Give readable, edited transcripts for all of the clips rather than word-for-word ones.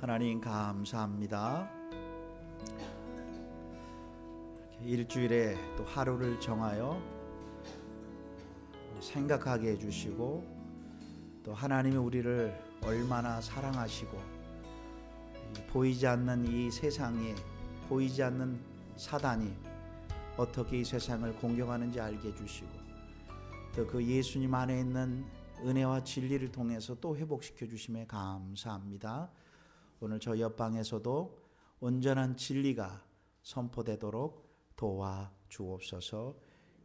하나님 감사합니다. 일주일에 또 하루를 정하여 생각하게 해주시고 또 하나님이 우리를 얼마나 사랑하시고 보이지 않는 이 세상에 보이지 않는 사단이 어떻게 이 세상을 공격하는지 알게 해주시고 또 그 예수님 안에 있는 은혜와 진리를 통해서 또 회복시켜 주심에 감사합니다. 오늘 저 옆방에서도 온전한 진리가 선포되도록 도와주옵소서.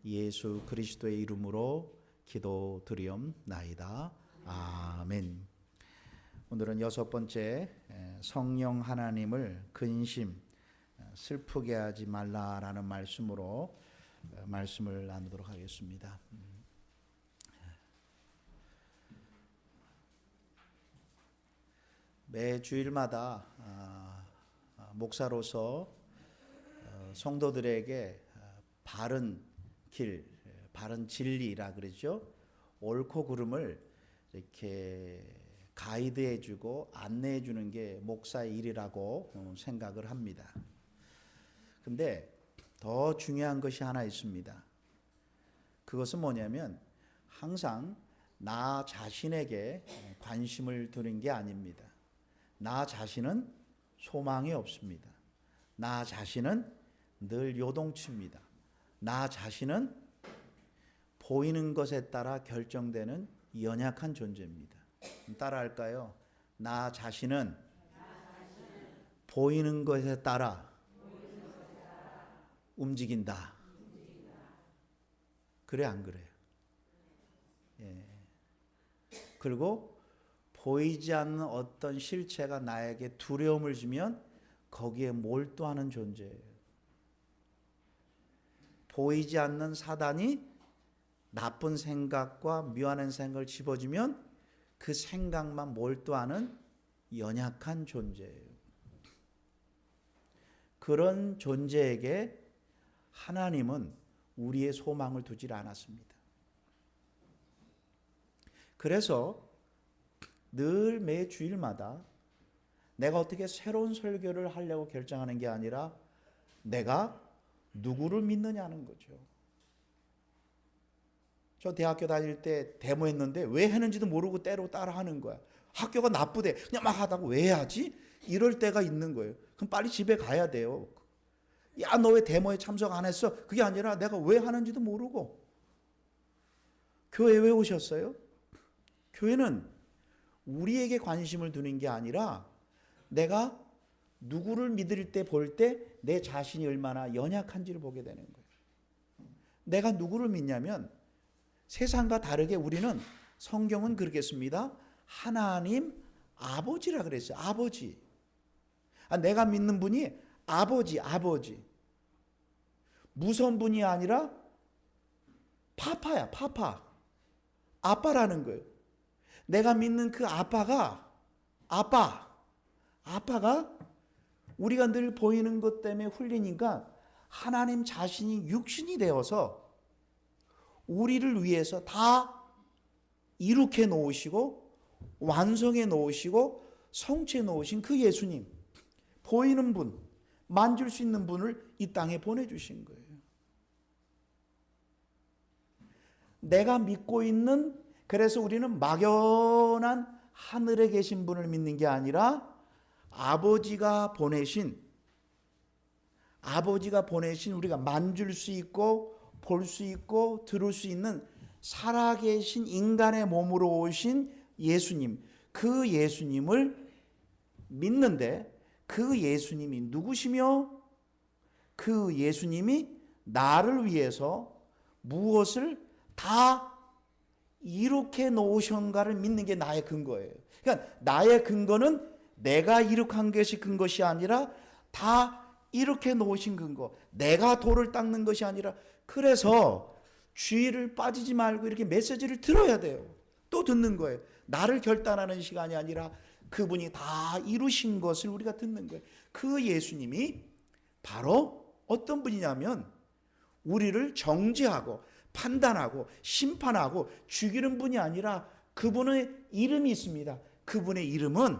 예수 그리스도의 이름으로 기도드리옵나이다. 아멘. 오늘은 6번째, 성령 하나님을 근심 슬프게 하지 말라라는 말씀으로 말씀을 나누도록 하겠습니다. 매 주일마다 목사로서 성도들에게 바른 길, 바른 진리라 그러죠. 옳고 그름을 이렇게 가이드해주고 안내해주는 게 목사의 일이라고 생각을 합니다. 근데 더 중요한 것이 하나 있습니다. 그것은 뭐냐면 항상 나 자신에게 관심을 두는 게 아닙니다. 나 자신은 소망이 없습니다. 나 자신은 늘 요동칩니다. 나 자신은 보이는 것에 따라 결정되는 연약한 존재입니다. 따라할까요? 나 자신은 보이는 것에 따라 움직인다. 그래 안 그래요? 예. 그리고 보이지 않는 어떤 실체가 나에게 두려움을 주면 거기에 몰두하는 존재예요. 보이지 않는 사단이 나쁜 생각과 미워하는 생각을 집어주면 그 생각만 몰두하는 연약한 존재예요. 그런 존재에게 하나님은 우리의 소망을 두질 않았습니다. 그래서 늘 매 주일마다 내가 어떻게 새로운 설교를 하려고 결정하는 게 아니라 내가 누구를 믿느냐는 거죠. 저 대학교 다닐 때 데모했는데 왜 했는지도 모르고 때로 따라하는 거야. 학교가 나쁘대. 그냥 막 하다가 왜 해야지? 이럴 때가 있는 거예요. 그럼 빨리 집에 가야 돼요. 야, 너 왜 데모에 참석 안 했어? 그게 아니라 내가 왜 하는지도 모르고. 교회 왜 오셨어요? 교회는 우리에게 관심을 두는 게 아니라 내가 누구를 믿을 때 볼 때 내 자신이 얼마나 연약한지를 보게 되는 거예요. 내가 누구를 믿냐면 세상과 다르게 우리는 성경은 그렇게 씁니다. 하나님 아버지라 그랬어요. 아버지. 내가 믿는 분이 아버지. 무서운 분이 아니라 파파야. 파파. 아빠라는 거예요. 내가 믿는 그 아빠가 우리가 늘 보이는 것 때문에 훌리니까 하나님 자신이 육신이 되어서 우리를 위해서 다 이룩해 놓으시고 완성해 놓으시고 성취해 놓으신 그 예수님, 보이는 분, 만질 수 있는 분을 이 땅에 보내주신 거예요. 내가 믿고 있는, 그래서 우리는 막연한 하늘에 계신 분을 믿는 게 아니라 아버지가 보내신 우리가 만질 수 있고 볼 수 있고 들을 수 있는 살아계신 인간의 몸으로 오신 예수님, 그 예수님을 믿는데 그 예수님이 누구시며 그 예수님이 나를 위해서 무엇을 다 이룩해 놓으셨는가를 믿는 게 나의 근거예요. 그러니까 나의 근거는 내가 이룩한 것이 근것이 아니라 다 이렇게 놓으신 근거. 내가 돌을 닦는 것이 아니라. 그래서 주의를 빠지지 말고 이렇게 메시지를 들어야 돼요. 또 듣는 거예요. 나를 결단하는 시간이 아니라 그분이 다 이루신 것을 우리가 듣는 거예요. 그 예수님이 바로 어떤 분이냐면 우리를 정죄하고 판단하고 심판하고 죽이는 분이 아니라 그분의 이름이 있습니다. 그분의 이름은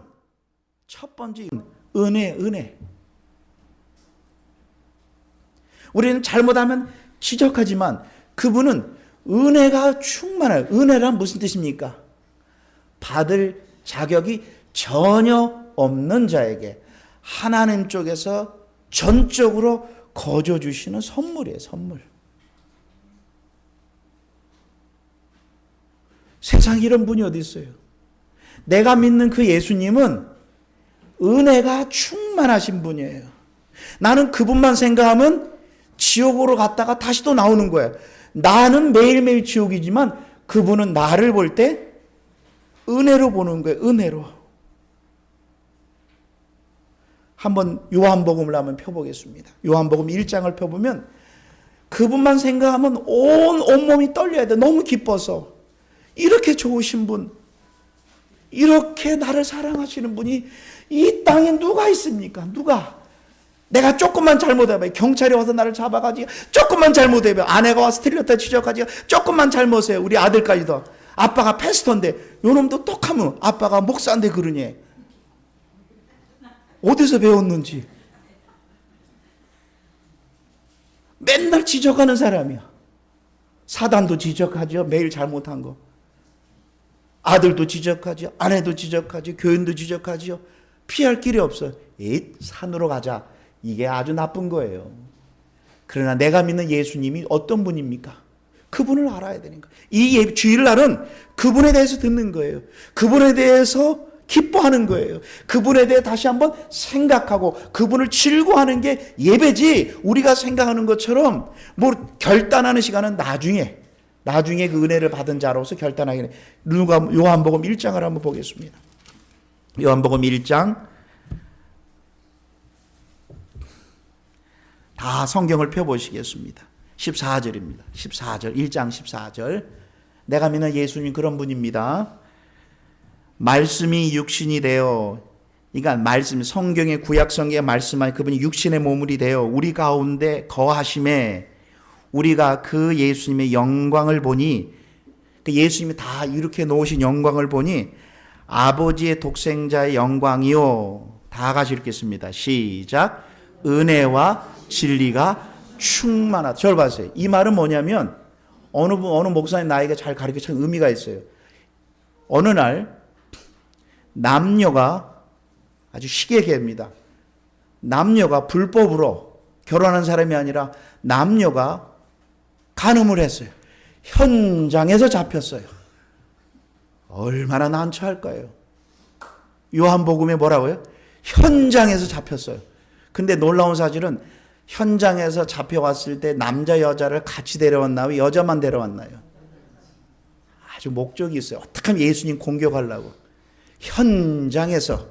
첫 번째 은혜. 우리는 잘못하면 지적하지만 그분은 은혜가 충만해요. 은혜란 무슨 뜻입니까? 받을 자격이 전혀 없는 자에게 하나님 쪽에서 전적으로 거저 주시는 선물이에요. 선물. 세상에 이런 분이 어디 있어요? 내가 믿는 그 예수님은 은혜가 충만하신 분이에요. 나는 그분만 생각하면 지옥으로 갔다가 다시 또 나오는 거예요. 나는 매일매일 지옥이지만 그분은 나를 볼 때 은혜로 보는 거예요. 은혜로. 한번 요한복음을 한번 펴보겠습니다. 요한복음 1장을 펴보면 그분만 생각하면 온몸이 떨려야 돼. 너무 기뻐서. 이렇게 좋으신 분, 이렇게 나를 사랑하시는 분이 이 땅에 누가 있습니까? 누가? 내가 조금만 잘못해봐요. 경찰이 와서 나를 잡아가지고 조금만 잘못해봐요. 아내가 와서 틀렸다 지적하지고 조금만 잘못해요. 우리 아들까지도. 아빠가 패스터인데 요놈도 똑하면 아빠가 목사인데 그러니. 어디서 배웠는지. 맨날 지적하는 사람이야. 사단도 지적하죠. 매일 잘못한 거. 아들도 지적하죠. 아내도 지적하죠. 교인도 지적하죠. 피할 길이 없어. 산으로 가자. 이게 아주 나쁜 거예요. 그러나 내가 믿는 예수님이 어떤 분입니까? 그분을 알아야 되는 거예요. 이 주일날은 그분에 대해서 듣는 거예요. 그분에 대해서 기뻐하는 거예요. 그분에 대해 다시 한번 생각하고 그분을 즐거워하는 게 예배지, 우리가 생각하는 것처럼 뭐 결단하는 시간은 나중에 그 은혜를 받은 자로서 결단하기는. 요한복음 1장을 한번 보겠습니다. 요한복음 1장 다 성경을 펴보시겠습니다. 14절입니다. 14절, 1장 14절. 내가 믿는 예수님 그런 분입니다. 말씀이 육신이 되어, 그러니까 말씀, 성경의 구약 성경에 말씀하신 그분이 육신의 몸물이 되어 우리 가운데 거하심에 우리가 그 예수님의 영광을 보니, 그 예수님이 다 이렇게 놓으신 영광을 보니 아버지의 독생자의 영광이요. 다 같이 읽겠습니다. 시작. 은혜와 진리가 충만하다. 저를 봤어요. 이 말은 뭐냐면 어느 목사님 나에게 잘 가르쳐 준 의미가 있어요. 어느 날 남녀가, 아주 쉽게 얘기합니다. 남녀가 불법으로 결혼한 사람이 아니라 남녀가 간음을 했어요. 현장에서 잡혔어요. 얼마나 난처할까요? 요한복음에 뭐라고요? 현장에서 잡혔어요. 근데 놀라운 사실은 현장에서 잡혀왔을 때 남자 여자를 같이 데려왔나요? 여자만 데려왔나요? 아주 목적이 있어요. 어떻게 하면 예수님 공격하려고. 현장에서.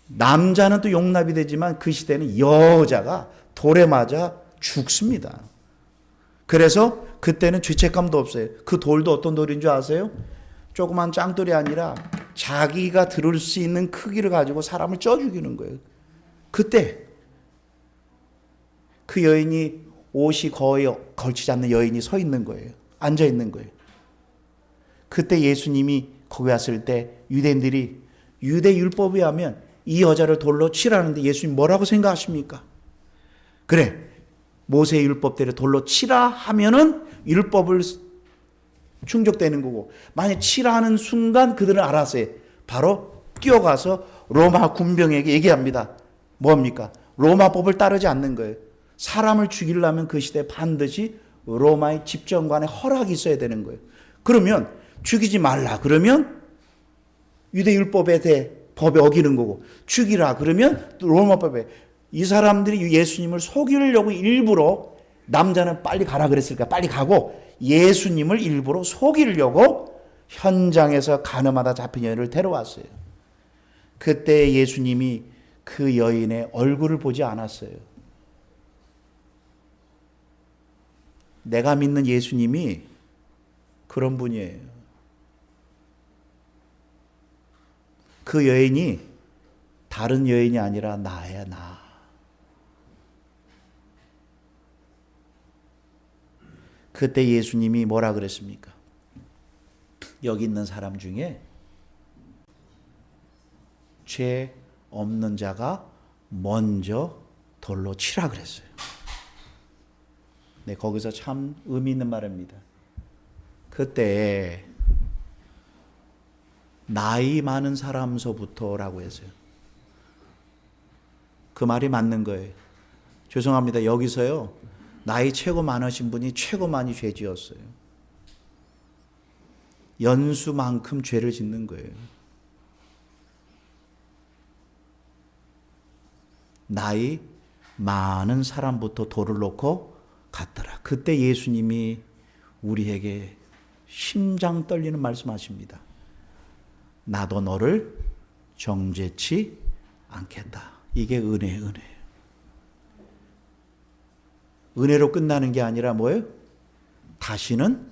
남자는 또 용납이 되지만 그 시대는 여자가 돌에 맞아 죽습니다. 그래서 그때는 죄책감도 없어요. 그 돌도 어떤 돌인 줄 아세요? 조그만 짱돌이 아니라 자기가 들을 수 있는 크기를 가지고 사람을 쪄 죽이는 거예요. 그때 그 여인이 옷이 거의 걸치지 않는 여인이 서 있는 거예요. 앉아 있는 거예요. 그때 예수님이 거기 왔을 때 유대인들이 유대 율법에 하면 이 여자를 돌로 치라는데 예수님 뭐라고 생각하십니까? 그래, 모세 율법대로 돌로 치라 하면은 율법을 충족되는 거고, 만약 치라 하는 순간 그들은 알았어요. 바로 뛰어가서 로마 군병에게 얘기합니다. 뭡니까? 로마법을 따르지 않는 거예요. 사람을 죽이려면 그 시대에 반드시 로마의 집정관의 허락이 있어야 되는 거예요. 그러면 죽이지 말라 그러면 유대율법에 대해 법에 어기는 거고, 죽이라 그러면 또 로마법에. 이 사람들이 예수님을 속이려고 일부러, 남자는 빨리 가라 그랬으니까 빨리 가고, 예수님을 일부러 속이려고 현장에서 간음하다 잡힌 여인을 데려왔어요. 그때 예수님이 그 여인의 얼굴을 보지 않았어요. 내가 믿는 예수님이 그런 분이에요. 그 여인이 다른 여인이 아니라 나야, 나. 그때 예수님이 뭐라 그랬습니까? 여기 있는 사람 중에 죄 없는 자가 먼저 돌로 치라 그랬어요. 네, 거기서 참 의미 있는 말입니다. 그때 나이 많은 사람서부터라고 했어요. 그 말이 맞는 거예요. 죄송합니다. 여기서요, 나이 최고 많으신 분이 최고 많이 죄 지었어요. 연수만큼 죄를 짓는 거예요. 나이 많은 사람부터 돌을 놓고 갔더라. 그때 예수님이 우리에게 심장 떨리는 말씀하십니다. 나도 너를 정죄치 않겠다. 이게 은혜예요. 은혜로 끝나는 게 아니라 뭐예요? 다시는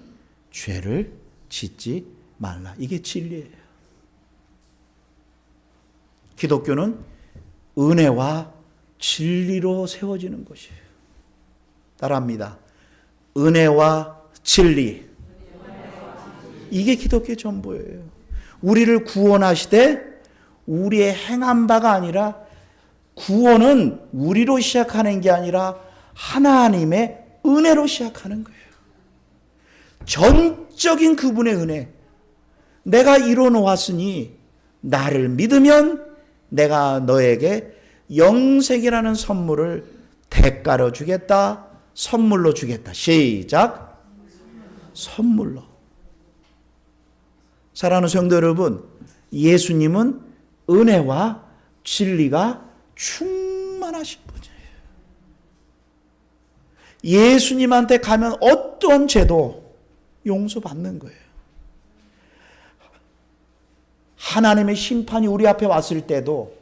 죄를 짓지 말라. 이게 진리예요. 기독교는 은혜와 진리로 세워지는 것이에요. 따라합니다. 은혜와 진리. 이게 기독교의 전부예요. 우리를 구원하시되 우리의 행한 바가 아니라, 구원은 우리로 시작하는 게 아니라 하나님의 은혜로 시작하는 거예요. 전적인 그분의 은혜. 내가 이뤄 놓았으니 나를 믿으면 내가 너에게 영생이라는 선물을 대가로 주겠다. 선물로 주겠다. 시작. 선물로. 사랑하는 성도 여러분, 예수님은 은혜와 진리가 충만하신 분이에요. 예수님한테 가면 어떤 죄도 용서받는 거예요. 하나님의 심판이 우리 앞에 왔을 때도,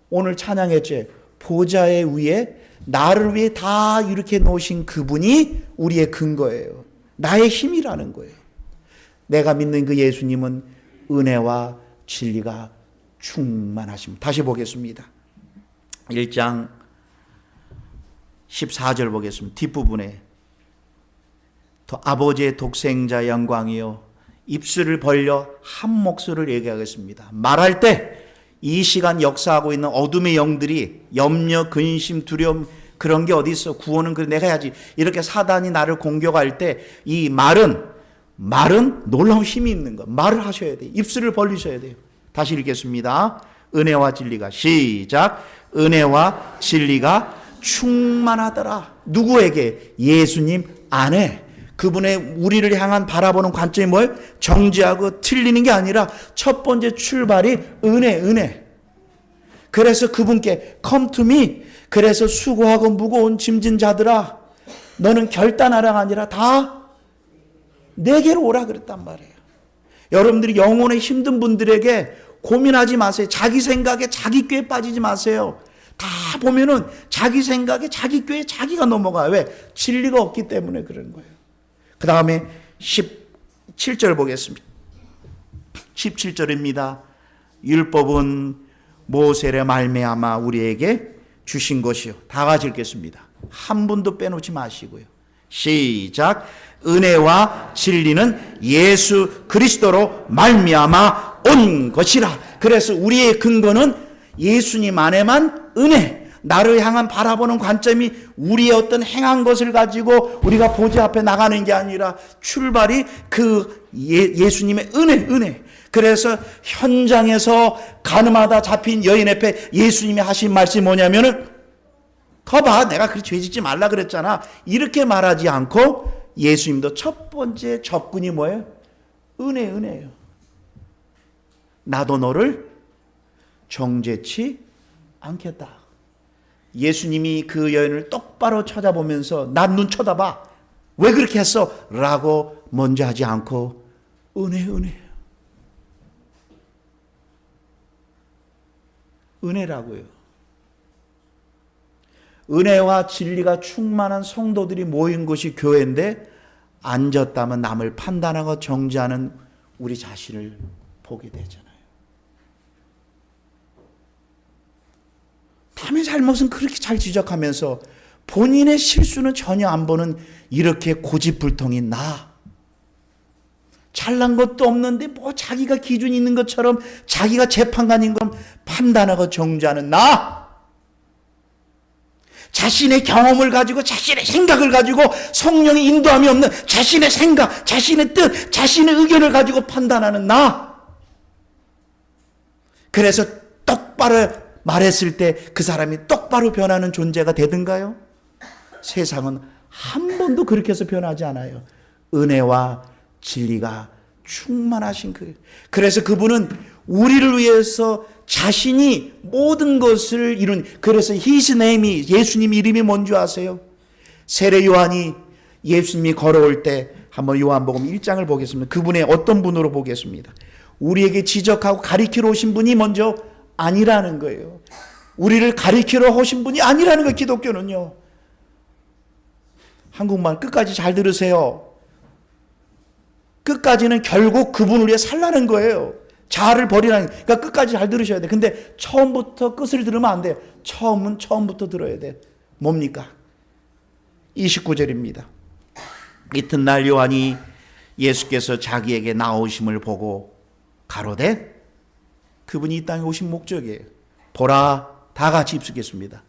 오늘 찬양했지, 보좌의 위에 나를 위해 다 이렇게 놓으신 그분이 우리의 근거예요. 나의 힘이라는 거예요. 내가 믿는 그 예수님은 은혜와 진리가 충만하십니다. 다시 보겠습니다. 1장 14절 보겠습니다. 뒷부분에 아버지의 독생자 영광이요, 입술을 벌려 한 목소리를 얘기하겠습니다. 말할 때 이 시간 역사하고 있는 어둠의 영들이 염려, 근심, 두려움, 그런 게 어디 있어? 구원은 그래 내가 해야지. 이렇게 사단이 나를 공격할 때 이 말은 놀라운 힘이 있는 거. 말을 하셔야 돼요. 입술을 벌리셔야 돼요. 다시 읽겠습니다. 은혜와 진리가, 시작. 은혜와 진리가 충만하더라. 누구에게? 예수님 안에. 그분의 우리를 향한 바라보는 관점이 뭐예요? 정죄하고 틀리는 게 아니라 첫 번째 출발이 은혜. 그래서 그분께 come to me. 그래서 수고하고 무거운 짐진 자들아, 너는 결단하라가 아니라 다 내게로 오라 그랬단 말이에요. 여러분들이 영혼에 힘든 분들에게 고민하지 마세요. 자기 생각에 자기 꾀에 빠지지 마세요. 다 보면은 자기 생각에 자기 꾀에 자기가 넘어가요. 왜? 진리가 없기 때문에 그런 거예요. 그 다음에 17절 보겠습니다. 17절입니다. 율법은 모세를 말미암아 우리에게 주신 것이요. 다 같이 읽겠습니다. 한 분도 빼놓지 마시고요. 시작. 은혜와 진리는 예수 그리스도로 말미암아 온 것이라. 그래서 우리의 근거는 예수님 안에만 은혜. 나를 향한 바라보는 관점이 우리의 어떤 행한 것을 가지고 우리가 보좌 앞에 나가는 게 아니라 출발이 그 예수님의 은혜. 그래서 현장에서 가늠하다 잡힌 여인 앞에 예수님이 하신 말씀이 뭐냐면은, 거봐, 내가 그렇게 죄 짓지 말라 그랬잖아. 이렇게 말하지 않고 예수님도 첫 번째 접근이 뭐예요? 은혜예요. 나도 너를 정죄치 않겠다. 예수님이 그 여인을 똑바로 쳐다보면서 난 눈 쳐다봐. 왜 그렇게 했어? 라고 먼저 하지 않고 은혜라고요. 은혜와 진리가 충만한 성도들이 모인 곳이 교회인데, 앉았다면 남을 판단하고 정죄하는 우리 자신을 보게 되잖아요. 남의 잘못은 그렇게 잘 지적하면서 본인의 실수는 전혀 안 보는 이렇게 고집불통인 나. 잘난 것도 없는데 뭐 자기가 기준이 있는 것처럼, 자기가 재판관인 건 판단하고 정죄하는 나, 자신의 경험을 가지고 자신의 생각을 가지고 성령의 인도함이 없는 자신의 생각, 자신의 뜻, 자신의 의견을 가지고 판단하는 나. 그래서 똑바로 말했을 때 그 사람이 똑바로 변하는 존재가 되든가요? 세상은 한 번도 그렇게 해서 변하지 않아요. 은혜와 진리가 충만하신 그. 그래서 그분은 우리를 위해서 자신이 모든 것을 이룬, 그래서 His name이, 예수님 이름이 뭔지 아세요? 세례 요한이 예수님이 걸어올 때 한번 요한복음 1장을 보겠습니다. 그분의 어떤 분으로 보겠습니다. 우리에게 지적하고 가리키러 오신 분이 먼저 아니라는 거예요. 우리를 가리키러 오신 분이 아니라는 거예요. 기독교는요. 한국말 끝까지 잘 들으세요. 끝까지는 결국 그분을 위해 살라는 거예요. 자아를 버리라는, 그러니까 끝까지 잘 들으셔야 돼. 근데 처음부터 끝을 들으면 안 돼요. 처음은 처음부터 들어야 돼. 뭡니까? 29절입니다. 이튿날 요한이 예수께서 자기에게 나오심을 보고 가로되, 그분이 이 땅에 오신 목적이에요. 보라, 다 같이 입술겠습니다.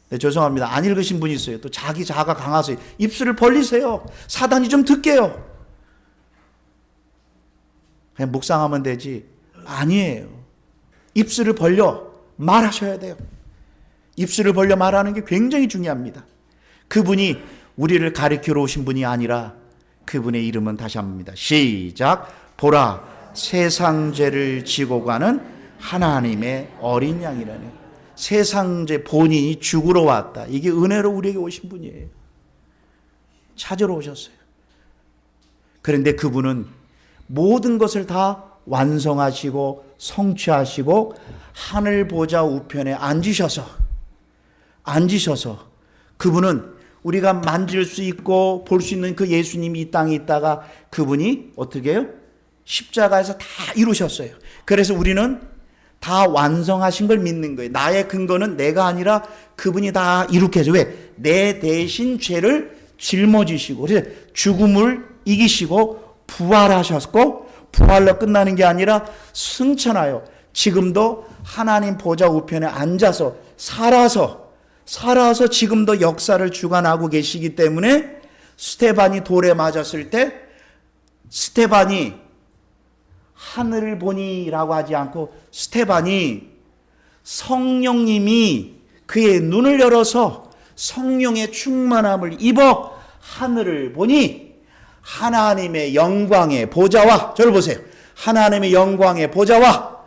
네, 죄송합니다. 안 읽으신 분이 있어요. 또 자기 자아가 강하세요. 입술을 벌리세요. 사단이 좀 듣게요. 그냥 묵상하면 되지. 아니에요. 입술을 벌려 말하셔야 돼요. 입술을 벌려 말하는 게 굉장히 중요합니다. 그분이 우리를 가리키러 오신 분이 아니라 그분의 이름은 다시 한번입니다. 시작. 보라, 세상 죄를 지고 가는 하나님의 어린 양이라네. 세상 죄 본인이 죽으러 왔다. 이게 은혜로 우리에게 오신 분이에요. 찾으러 오셨어요. 그런데 그분은 모든 것을 다 완성하시고 성취하시고 하늘 보좌 우편에 앉으셔서 그분은 우리가 만질 수 있고 볼 수 있는 그 예수님이 이 땅에 있다가 그분이 어떻게 해요? 십자가에서 다 이루셨어요. 그래서 우리는 다 완성하신 걸 믿는 거예요. 나의 근거는 내가 아니라 그분이 다 이룩해 줘. 왜? 내 대신 죄를 짊어지시고 그래서 죽음을 이기시고 부활하셨고, 부활로 끝나는 게 아니라 승천하여 지금도 하나님 보좌 우편에 앉아서 살아서 지금도 역사를 주관하고 계시기 때문에 스테반이 돌에 맞았을 때 스테반이 하늘을 보니라고 하지 않고 스테반이 성령님이 그의 눈을 열어서 성령의 충만함을 입어 하늘을 보니 하나님의 영광의 보좌와, 저를 보세요. 하나님의 영광의 보좌와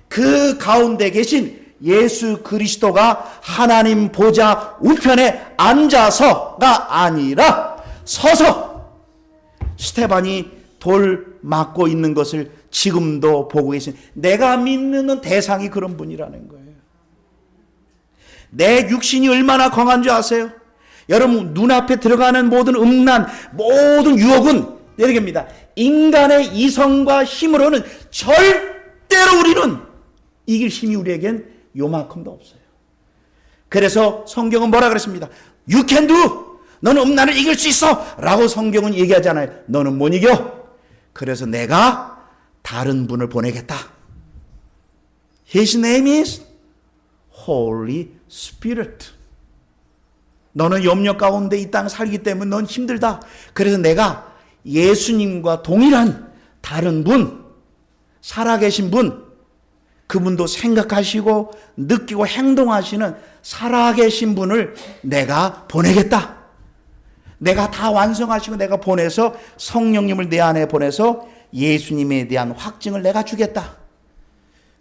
그 가운데 계신 예수 그리스도가 하나님 보좌 우편에 앉아서가 아니라 서서 스테반이 돌 맞고 있는 것을 지금도 보고 계신, 내가 믿는 대상이 그런 분이라는 거예요. 내 육신이 얼마나 강한 줄 아세요? 여러분, 눈앞에 들어가는 모든 음란, 모든 유혹은 이렇게입니다. 인간의 이성과 힘으로는 절대로 우리는 이길 힘이 우리에겐 요만큼도 없어요. 그래서 성경은 뭐라 그랬습니다? You can do. 너는 음란을 이길 수 있어 라고 성경은 얘기하잖아요. 너는 못 이겨. 그래서 내가 다른 분을 보내겠다. His name is Holy Spirit. 너는 염려 가운데 이 땅 살기 때문에 넌 힘들다. 그래서 내가 예수님과 동일한 다른 분, 살아계신 분, 그분도 생각하시고 느끼고 행동하시는 살아계신 분을 내가 보내겠다. 내가 다 완성하시고 내가 보내서 성령님을 내 안에 보내서 예수님에 대한 확증을 내가 주겠다.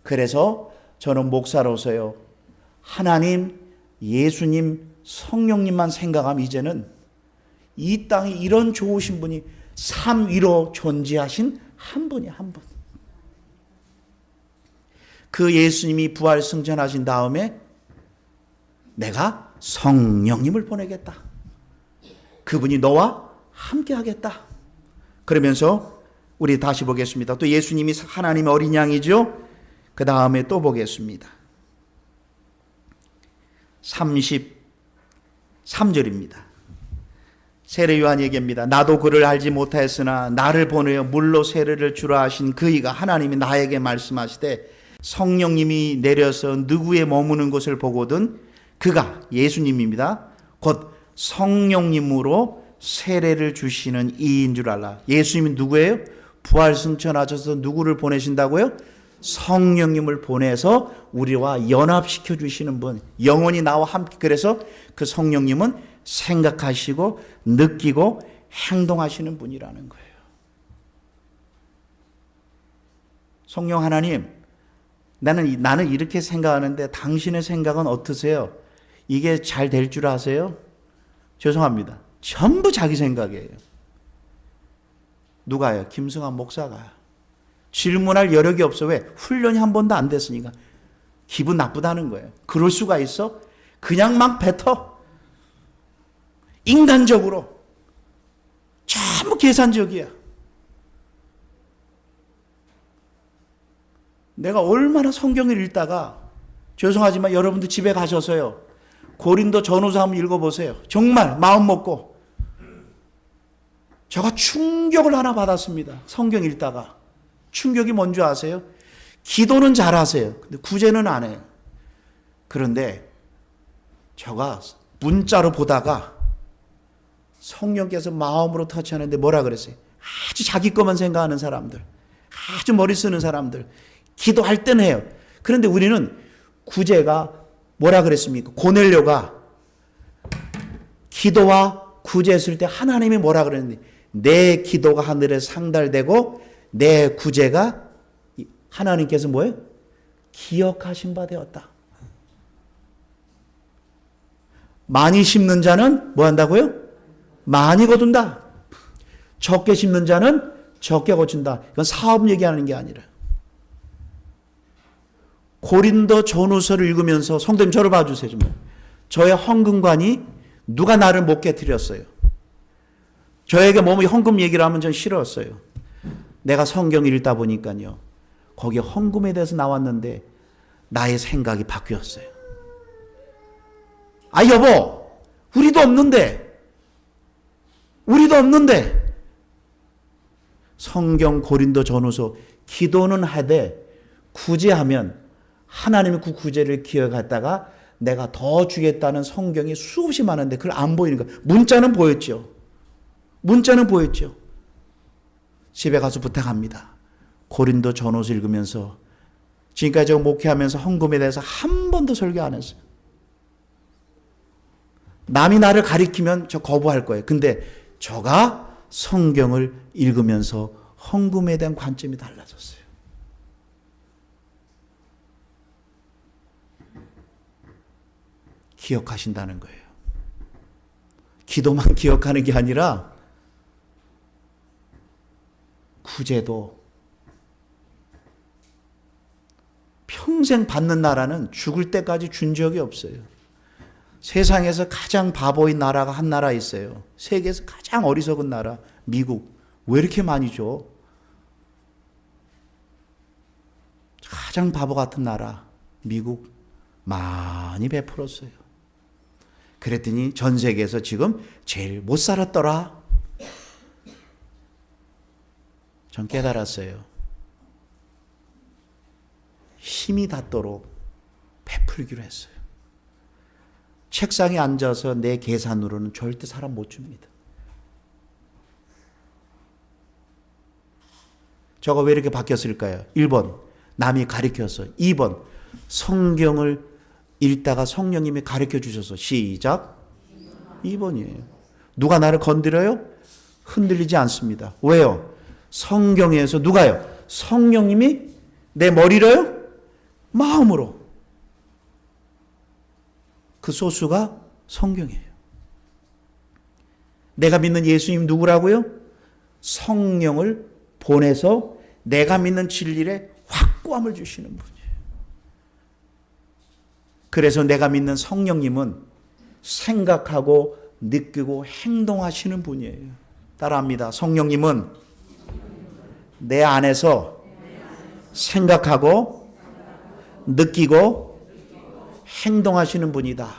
그래서 저는 목사로서요, 하나님, 예수님, 성령님만 생각하면 이제는 이 땅에 이런 좋으신 분이 삶 위로 존재하신 한 분이 한 분. 그 예수님이 부활 승천하신 다음에 내가 성령님을 보내겠다. 그분이 너와 함께 하겠다. 그러면서 우리 다시 보겠습니다. 또 예수님이 하나님의 어린 양이죠. 그 다음에 또 보겠습니다. 33절입니다. 세례 요한 얘기입니다. 나도 그를 알지 못하였으나 나를 보내어 물로 세례를 주라 하신 그이가 하나님이 나에게 말씀하시되 성령님이 내려서 누구의 머무는 곳을 보거든 그가 예수님입니다. 곧 성령님으로 세례를 주시는 이인 줄 알라. 예수님이 누구예요? 부활승천하셔서 누구를 보내신다고요? 성령님을 보내서 우리와 연합시켜 주시는 분, 영원히 나와 함께. 그래서 그 성령님은 생각하시고 느끼고 행동하시는 분이라는 거예요. 성령 하나님, 나는 이렇게 생각하는데 당신의 생각은 어떠세요? 이게 잘 될 줄 아세요? 죄송합니다. 전부 자기 생각이에요. 누가요? 김승환 목사가. 질문할 여력이 없어. 왜? 훈련이 한 번도 안 됐으니까. 기분 나쁘다는 거예요. 그럴 수가 있어? 그냥 막 뱉어. 인간적으로. 전부 계산적이야. 내가 얼마나 성경을 읽다가, 죄송하지만 여러분들 집에 가셔서요, 고린도 전후서 한번 읽어보세요. 정말 마음 먹고. 제가 충격을 하나 받았습니다. 성경 읽다가. 충격이 뭔지 아세요? 기도는 잘하세요. 근데 구제는 안 해요. 그런데 제가 문자로 보다가 성령께서 마음으로 터치하는데 뭐라 그랬어요? 아주 자기 것만 생각하는 사람들, 아주 머리 쓰는 사람들, 기도할 때는 해요. 그런데 우리는 구제가 뭐라 그랬습니까? 고넬료가 기도와 구제했을 때 하나님이 뭐라 그랬는데, 내 기도가 하늘에 상달되고 내 구제가 하나님께서 뭐예요? 기억하신 바 되었다. 많이 심는 자는 뭐 한다고요? 많이 거둔다. 적게 심는 자는 적게 거둔다. 이건 사업 얘기하는 게 아니라. 고린도 전후서를 읽으면서 성도님 저를 봐주세요. 좀. 저의 헌금관이 누가 나를 못 깨뜨렸어요. 저에게 몸의 헌금 얘기를 하면 전 싫었어요. 내가 성경을 읽다 보니까요, 거기에 헌금에 대해서 나왔는데 나의 생각이 바뀌었어요. 아 여보, 우리도 없는데 성경 고린도 전후서 기도는 하되 구제하면 하나님이 그 구제를 기억했다가 내가 더 주겠다는 성경이 수없이 많은데 그걸 안 보이는 거예요. 문자는 보였죠. 집에 가서 부탁합니다. 고린도 전후서 읽으면서 지금까지 제가 목회하면서 헌금에 대해서 한 번도 설교 안 했어요. 남이 나를 가리키면 저 거부할 거예요. 근데 저가 성경을 읽으면서 헌금에 대한 관점이 달라졌어요. 기억하신다는 거예요. 기도만 기억하는 게 아니라 구제도. 평생 받는 나라는 죽을 때까지 준 적이 없어요. 세상에서 가장 바보인 나라가 한 나라 있어요. 세계에서 가장 어리석은 나라, 미국. 왜 이렇게 많이 줘? 가장 바보 같은 나라, 미국. 많이 베풀었어요. 그랬더니 전 세계에서 지금 제일 못 살았더라. 전 깨달았어요. 힘이 닿도록 베풀기로 했어요. 책상에 앉아서 내 계산으로는 절대 사람 못 줍니다. 저거 왜 이렇게 바뀌었을까요? 1번, 남이 가르쳐서. 2번, 성경을 읽다가 성령님이 가르쳐 주셔서. 시작. 2번이에요. 누가 나를 건드려요? 흔들리지 않습니다. 왜요? 성경에서 누가요? 성령님이 내 머리로요? 마음으로. 그 소수가 성경이에요. 내가 믿는 예수님 누구라고요? 성령을 보내서 내가 믿는 진리에 확고함을 주시는 분이에요. 그래서 내가 믿는 성령님은 생각하고 느끼고 행동하시는 분이에요. 따라합니다. 성령님은 내 안에서 생각하고 느끼고 행동하시는 분이다.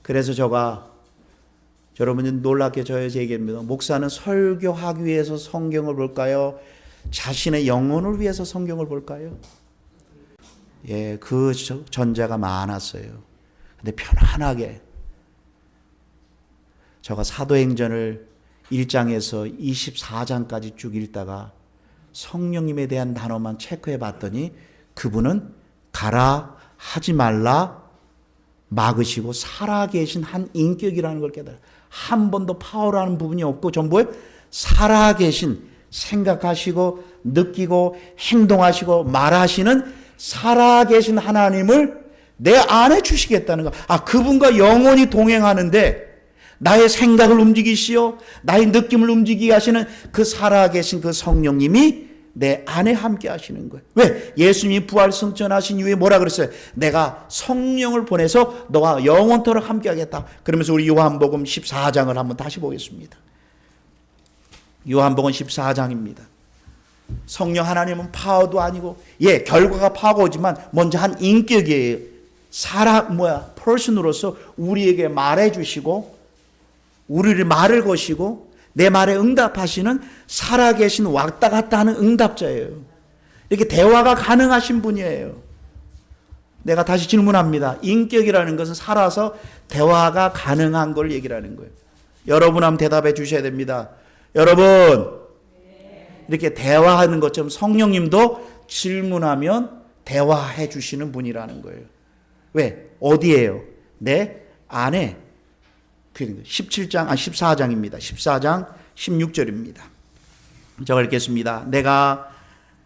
그래서 제가 여러분은 놀랍게 저에게 얘기합니다. 목사는 설교하기 위해서 성경을 볼까요? 자신의 영혼을 위해서 성경을 볼까요? 예, 그 전자가 많았어요. 근데 편안하게 제가 사도행전을 1장에서 24장까지 쭉 읽다가 성령님에 대한 단어만 체크해 봤더니 그분은 가라, 하지 말라, 막으시고 살아계신 한 인격이라는 걸 깨달아요. 한 번도 파워라는 부분이 없고 전부 살아계신, 생각하시고 느끼고 행동하시고 말하시는 살아계신 하나님을 내 안에 주시겠다는 거. 그분과 영원히 동행하는데 나의 생각을 움직이시오, 나의 느낌을 움직이게 하시는 그 살아계신 그 성령님이 내 안에 함께 하시는 거예요. 왜? 예수님이 부활 승천하신 이후에 뭐라 그랬어요? 내가 성령을 보내서 너와 영원토록 함께 하겠다. 그러면서 우리 요한복음 14장을 한번 다시 보겠습니다. 요한복음 14장입니다. 성령 하나님은 파워도 아니고, 예, 결과가 파워가 오지만 먼저 한 인격이에요. 퍼슨으로서 우리에게 말해 주시고 우리를 말을 거시고 내 말에 응답하시는 살아계신 왔다 갔다 하는 응답자예요. 이렇게 대화가 가능하신 분이에요. 내가 다시 질문합니다. 인격이라는 것은 살아서 대화가 가능한 걸 얘기를 하는 거예요. 여러분 한번 대답해 주셔야 됩니다. 여러분, 이렇게 대화하는 것처럼 성령님도 질문하면 대화해 주시는 분이라는 거예요. 왜? 어디예요? 내 안에. 14장입니다. 14장 16절입니다. 제가 읽겠습니다. 내가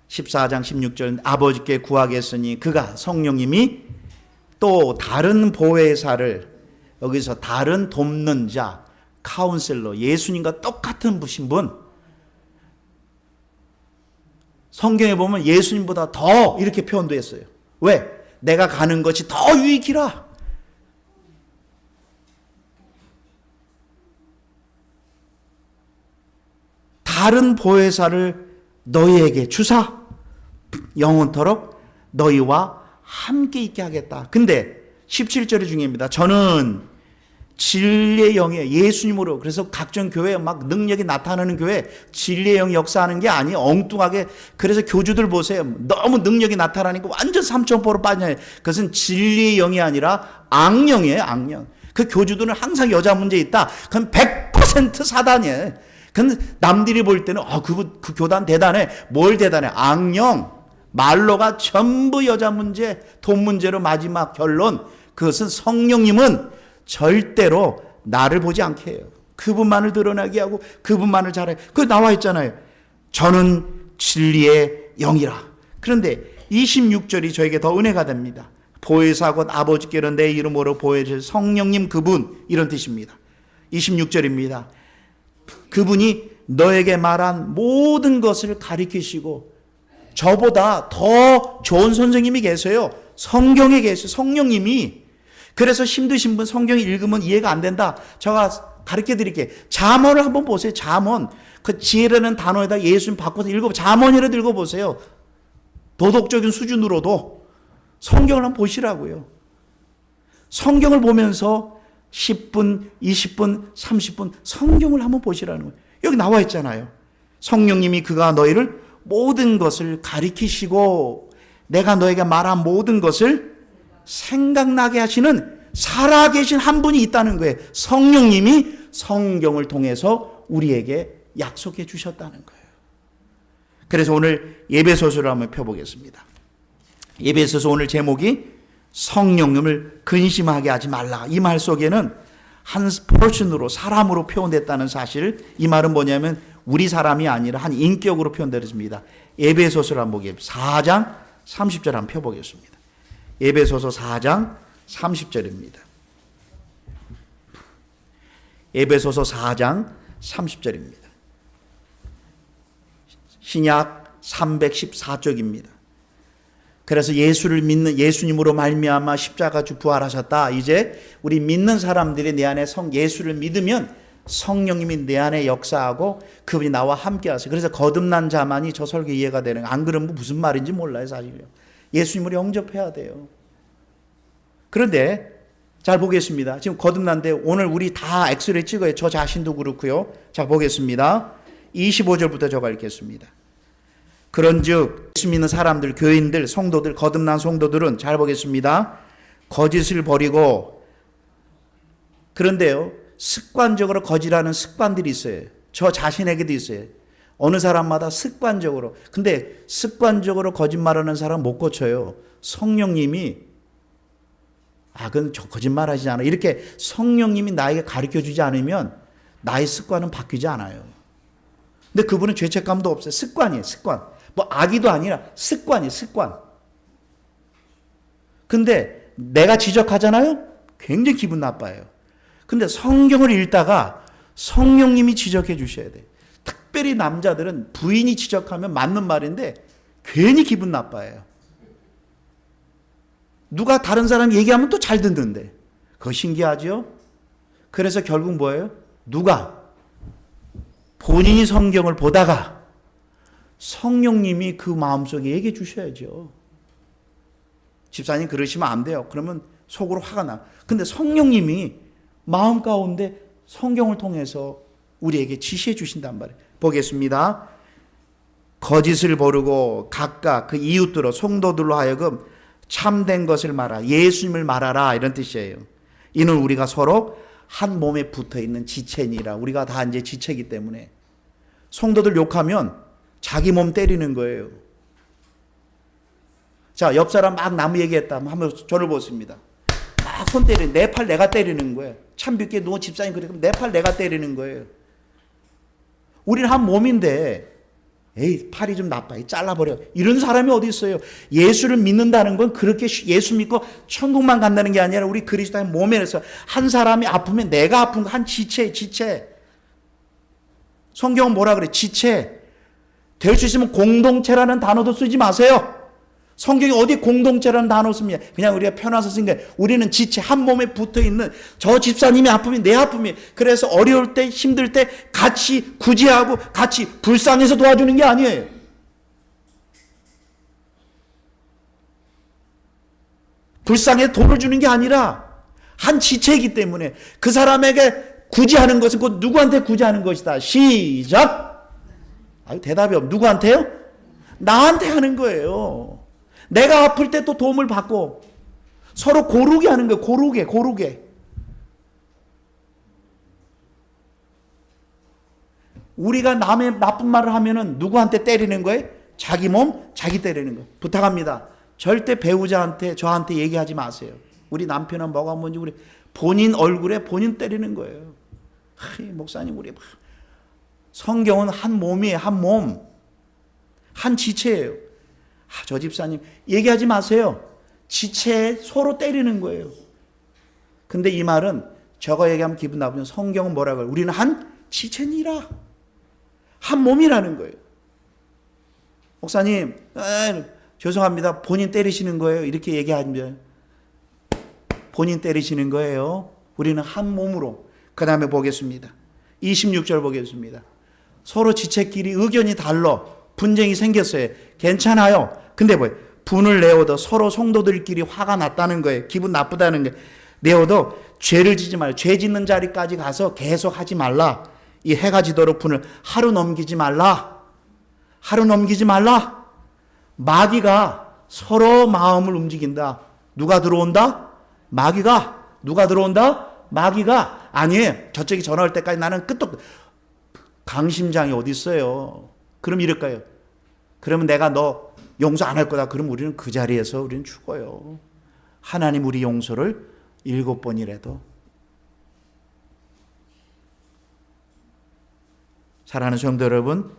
14장 16절 아버지께 구하겠으니 그가 성령님이 또 다른 보혜사를, 여기서 다른 돕는 자, 카운셀러, 예수님과 똑같은 부신 분, 성경에 보면 예수님보다 더 이렇게 표현되어 있어요. 왜? 내가 가는 것이 더 유익이라. 다른 보혜사를 너희에게 주사 영원토록 너희와 함께 있게 하겠다. 근데 17절이 중요합니다. 저는 진리의 영이에요. 예수님으로. 그래서 각종 교회 막 능력이 나타나는 교회 진리의 영이 역사하는 게 아니에요. 엉뚱하게. 그래서 교주들 보세요. 너무 능력이 나타나니까 완전 삼천포로 빠져요. 그것은 진리의 영이 아니라 악령이에요. 악령. 그 교주들은 항상 여자 문제 있다. 그건 100% 사단이에요. 근데 남들이 볼 때는 그 교단 대단해. 뭘 대단해? 악령. 말로가 전부 여자 문제, 돈 문제로 마지막 결론. 그것은 성령님은 절대로 나를 보지 않게 해요. 그분만을 드러나게 하고 그분만을 잘해. 그거 나와 있잖아요. 저는 진리의 영이라. 그런데 26절이 저에게 더 은혜가 됩니다. 보혜사 곧 아버지께로 내 이름으로 보혜실 성령님 그분, 이런 뜻입니다. 26절입니다. 그분이 너에게 말한 모든 것을 가르치시고, 저보다 더 좋은 선생님이 계세요. 성경에 계세요. 성령님이. 그래서 힘드신 분 성경 읽으면 이해가 안 된다. 제가 가르쳐 드릴게요. 잠언을 한번 보세요. 잠언. 그 지혜라는 단어에다 예수님 바꿔서 잠언이라도 읽어보세요. 도덕적인 수준으로도 성경을 한번 보시라고요. 성경을 보면서 10분, 20분, 30분 성경을 한번 보시라는 거예요. 여기 나와 있잖아요. 성령님이 그가 너희를 모든 것을 가리키시고 내가 너에게 말한 모든 것을 생각나게 하시는 살아계신 한 분이 있다는 거예요. 성령님이 성경을 통해서 우리에게 약속해 주셨다는 거예요. 그래서 오늘 예배소서를 한번 펴보겠습니다. 예배소서 오늘 제목이 성령님을 근심하게 하지 말라. 이 말 속에는 한 퍼슨으로, 사람으로 표현됐다는 사실, 이 말은 뭐냐면 우리 사람이 아니라 한 인격으로 표현되었습니다. 에베소서를 한번 보겠습니다. 4장 30절 한번 펴보겠습니다. 에베소서 4장 30절입니다. 에베소서 4장 30절입니다. 신약 314쪽입니다. 그래서 예수를 믿는, 예수님으로 말미암아 십자가 주 부활하셨다. 이제 우리 믿는 사람들이 내 안에 예수를 믿으면 성령님이 내 안에 역사하고 그분이 나와 함께 하세요. 그래서 거듭난 자만이 저 설교 이해가 되는 거예요. 안 그러면 무슨 말인지 몰라요, 사실요. 예수님을 영접해야 돼요. 그런데 잘 보겠습니다. 지금 거듭난데 오늘 우리 다 엑스레이 찍어요. 저 자신도 그렇고요. 자, 보겠습니다. 25절부터 제가 읽겠습니다. 그런즉 예수 믿는 사람들, 교인들, 성도들, 거듭난 성도들은 잘 보겠습니다. 거짓을 버리고, 그런데요, 습관적으로 거짓하는 습관들이 있어요. 저 자신에게도 있어요. 어느 사람마다 습관적으로. 근데 습관적으로 거짓말하는 사람 못 고쳐요. 성령님이 그건 저 거짓말하지 않아. 이렇게 성령님이 나에게 가르쳐주지 않으면 나의 습관은 바뀌지 않아요. 근데 그분은 죄책감도 없어요. 습관이에요, 습관. 뭐 악의도 아니라 습관이에요, 습관. 근데 내가 지적하잖아요? 굉장히 기분 나빠요. 근데 성경을 읽다가 성령님이 지적해 주셔야 돼요. 특별히 남자들은 부인이 지적하면 맞는 말인데 괜히 기분 나빠요. 누가 다른 사람 얘기하면 또 잘 듣는데. 그거 신기하죠? 그래서 결국 뭐예요? 누가 본인이 성경을 보다가 성령님이 그 마음속에 얘기해 주셔야죠. 집사님 그러시면 안 돼요. 그러면 속으로 화가 나. 근데 성령님이 마음 가운데 성경을 통해서 우리에게 지시해 주신단 말이에요. 보겠습니다. 거짓을 버리고 각각 그 이웃들로 성도들로 하여금 참된 것을 말하라. 예수님을 말하라. 이런 뜻이에요. 이는 우리가 서로 한 몸에 붙어 있는 지체니라. 우리가 다 이제 지체이기 때문에 성도들 욕하면 자기 몸 때리는 거예요. 자, 옆 사람 막 나무 얘기했다 하면 저를 보십니다. 막 손 때리는, 내 팔 내가 때리는 거예요. 참빛게 누워 집사님 그래, 그럼 내 팔 내가 때리는 거예요. 우리는 한 몸인데, 에이, 팔이 좀 나빠. 잘라버려. 이런 사람이 어디 있어요? 예수를 믿는다는 건 그렇게 예수 믿고 천국만 간다는 게 아니라 우리 그리스도의 몸에서 한 사람이 아프면 내가 아픈 거 한 지체. 성경은 뭐라 그래? 지체. 될 수 있으면 공동체라는 단어도 쓰지 마세요. 성경이 어디 공동체라는 단어 씁니까? 그냥 우리가 편해서 쓴 게 우리는 지체, 한 몸에 붙어있는 저 집사님이 아프면 내 아픔이. 그래서 어려울 때 힘들 때 같이 구제하고 같이 불쌍해서 도와주는 게 아니에요. 불쌍해서 도움을 주는 게 아니라 한 지체이기 때문에 그 사람에게 구제하는 것은 곧 누구한테 구제하는 것이다. 시작. 대답이 없. 누구한테요? 나한테 하는 거예요. 내가 아플 때 또 도움을 받고 서로 고르게 하는 거예요. 고르게. 우리가 남의 나쁜 말을 하면은 누구한테 때리는 거예요? 자기 몸, 자기 때리는 거. 부탁합니다. 절대 배우자한테, 저한테 얘기하지 마세요. 우리 남편은 뭐가 뭔지 우리 본인 얼굴에 본인 때리는 거예요. 목사님, 우리 성경은 한 몸이에요. 한 몸. 한 지체예요. 저 집사님 얘기하지 마세요. 지체에 서로 때리는 거예요. 근데 이 말은 저거 얘기하면 기분 나쁘면 성경은 뭐라고 해요? 우리는 한 지체니라. 한 몸이라는 거예요. 목사님, 죄송합니다. 본인 때리시는 거예요. 이렇게 얘기하면 본인 때리시는 거예요. 우리는 한 몸으로. 그 다음에 보겠습니다. 26절 보겠습니다. 서로 지체끼리 의견이 달라. 분쟁이 생겼어요. 괜찮아요. 근데 뭐예요? 분을 내어도 서로 성도들끼리 화가 났다는 거예요. 기분 나쁘다는 거예요. 내어도 죄를 지지 말라. 죄 짓는 자리까지 가서 계속 하지 말라. 이 해가 지도록 분을 하루 넘기지 말라. 마귀가 서로 마음을 움직인다. 누가 들어온다? 마귀가. 누가 들어온다? 마귀가. 아니에요. 저쪽이 전화 올 때까지 나는 끄떡. 강심장이 어디 있어요? 그럼 이럴까요? 그러면 내가 너 용서 안 할 거다. 그럼 우리는 그 자리에서 우리는 죽어요. 하나님 우리 용서를 7번이라도. 사랑하는 성도 여러분,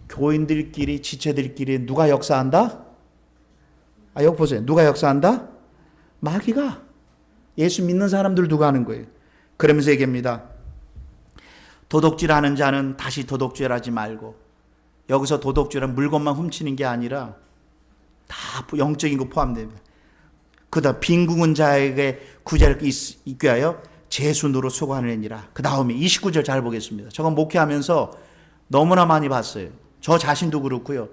교인들끼리, 지체들끼리 누가 역사한다? 여기 보세요. 누가 역사한다? 마귀가. 예수 믿는 사람들 누가 하는 거예요? 그러면서 얘기합니다. 도둑질하는 자는 다시 도둑질하지 말고. 여기서 도둑질은 물건만 훔치는 게 아니라 다 영적인 거 포함됩니다. 그다음 빈궁한 자에게 구제를 있게 하여 제 손으로 수고하느니라. 그 다음에 29절 잘 보겠습니다. 저건 목회하면서 너무나 많이 봤어요. 저 자신도 그렇고요.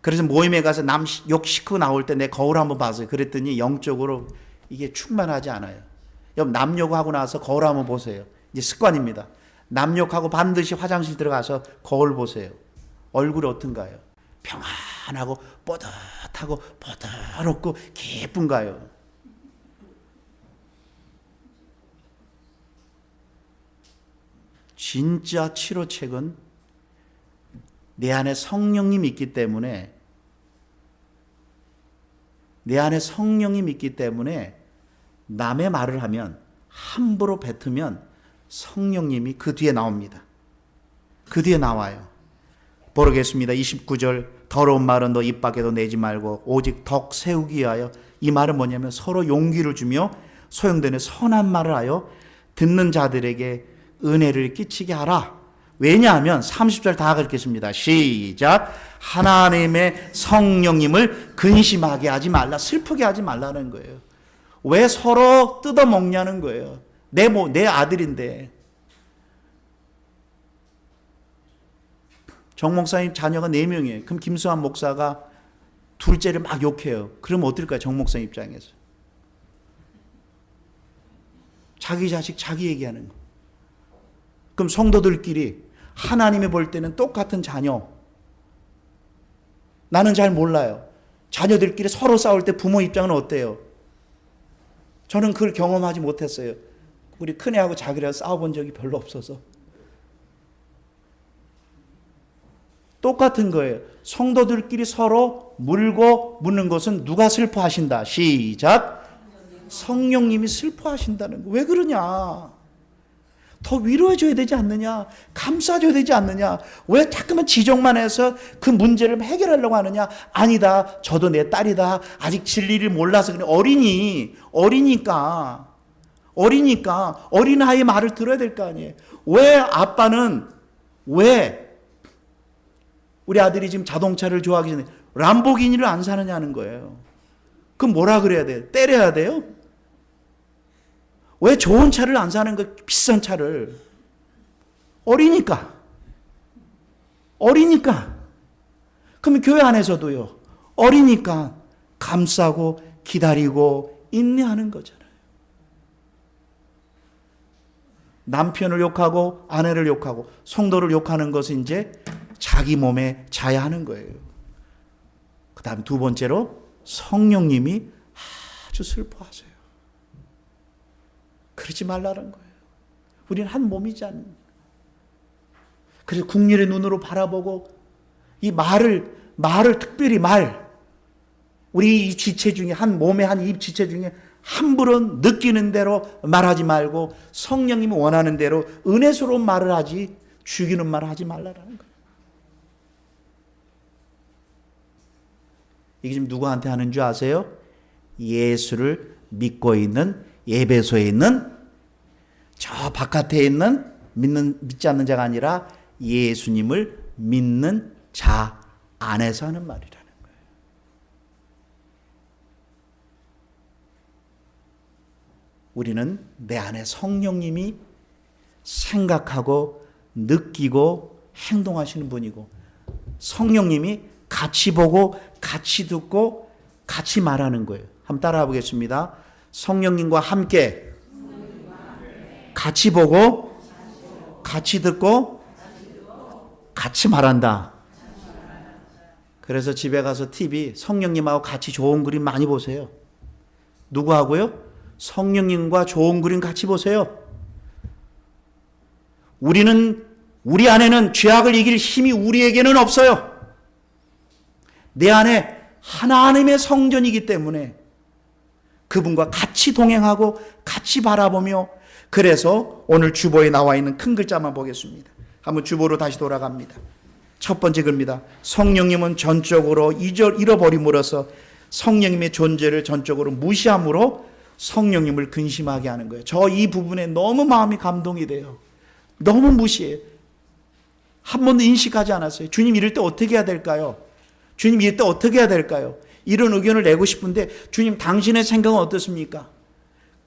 그래서 모임에 가서 남 욕 시키고 나올 때 내 거울 한번 봤어요. 그랬더니 영적으로 이게 충만하지 않아요. 여러분 남욕하고 나서 거울 한번 보세요. 이제 습관입니다. 남욕하고 반드시 화장실 들어가서 거울 보세요. 얼굴이 어떤가요? 평안하고 뽀듯하고 부드럽고 기쁜가요? 진짜 치료책은 내 안에 성령님이 있기 때문에 남의 말을 하면 함부로 뱉으면 성령님이 그 뒤에 나옵니다. 그 뒤에 나와요. 모르겠습니다. 29절 더러운 말은 너 입 밖에도 내지 말고 오직 덕 세우기 위하여. 이 말은 뭐냐면 서로 용기를 주며 소용되는 선한 말을 하여 듣는 자들에게 은혜를 끼치게 하라. 왜냐하면 30절 다 읽겠습니다. 시작. 하나님의 성령님을 근심하게 하지 말라. 슬프게 하지 말라는 거예요. 왜 서로 뜯어먹냐는 거예요. 내 아들인데. 정 목사님 자녀가 4명이에요. 그럼 김수환 목사가 둘째를 막 욕해요. 그럼 어떨까요? 정 목사님 입장에서. 자기 자식 자기 얘기하는 거. 그럼 성도들끼리 하나님이 볼 때는 똑같은 자녀. 나는 잘 몰라요. 자녀들끼리 서로 싸울 때 부모 입장은 어때요? 저는 그걸 경험하지 못했어요. 우리 큰애하고 자기랑 싸워본 적이 별로 없어서. 똑같은 거예요. 성도들끼리 서로 물고 묻는 것은 누가 슬퍼하신다. 시작. 성령님이 슬퍼하신다는 거. 왜 그러냐? 더 위로해줘야 되지 않느냐? 감싸줘야 되지 않느냐? 왜 자꾸만 지적만 해서 그 문제를 해결하려고 하느냐? 아니다. 저도 내 딸이다. 아직 진리를 몰라서 그냥 어리니까 어린아이의 말을 들어야 될 거 아니에요. 왜 아빠는 왜 우리 아들이 지금 자동차를 좋아하기 전에 람보기니를 안 사느냐는 거예요. 그럼 뭐라 그래야 돼요? 때려야 돼요? 왜 좋은 차를 안 사는 거, 비싼 차를? 어리니까. 그러면 교회 안에서도요. 어리니까 감싸고 기다리고 인내하는 거잖아요. 남편을 욕하고 아내를 욕하고 성도를 욕하는 것은 이제 자기 몸에 자야 하는 거예요. 그 다음 두 번째로 성령님이 아주 슬퍼하세요. 그러지 말라는 거예요. 우리는 한 몸이지 않느냐. 그래서 국률의 눈으로 바라보고 이 말을 특별히 우리 이 지체 중에 한 몸의 한 입 지체 중에 함부로 느끼는 대로 말하지 말고 성령님이 원하는 대로 은혜스러운 말을 하지 죽이는 말을 하지 말라는 거예요. 이게 지금 누구한테 하는 줄 아세요? 예수를 믿고 있는 에베소에 있는 저 바깥에 있는 믿지 않는 자가 아니라 예수님을 믿는 자 안에서 하는 말이라는 거예요. 우리는 내 안에 성령님이 생각하고 느끼고 행동하시는 분이고 성령님이 같이 보고 같이 듣고 같이 말하는 거예요. 한번 따라해 보겠습니다. 성령님과 함께 같이 보고 같이 듣고 같이 말한다. 그래서 집에 가서 TV 성령님하고 같이 좋은 그림 많이 보세요. 누구하고요? 성령님과 좋은 그림 같이 보세요. 우리 안에는 죄악을 이길 힘이 우리에게는 없어요. 내 안에 하나님의 성전이기 때문에 그분과 같이 동행하고 같이 바라보며 그래서 오늘 주보에 나와 있는 큰 글자만 보겠습니다. 한번 주보로 다시 돌아갑니다. 첫 번째 글입니다. 성령님은 전적으로 잃어버림으로써 성령님의 존재를 전적으로 무시함으로 성령님을 근심하게 하는 거예요. 저 이 부분에 너무 마음이 감동이 돼요. 너무 무시해요. 한 번도 인식하지 않았어요. 주님 이럴 때 어떻게 해야 될까요? 주님 이럴 때 어떻게 해야 될까요? 이런 의견을 내고 싶은데 주님 당신의 생각은 어떻습니까?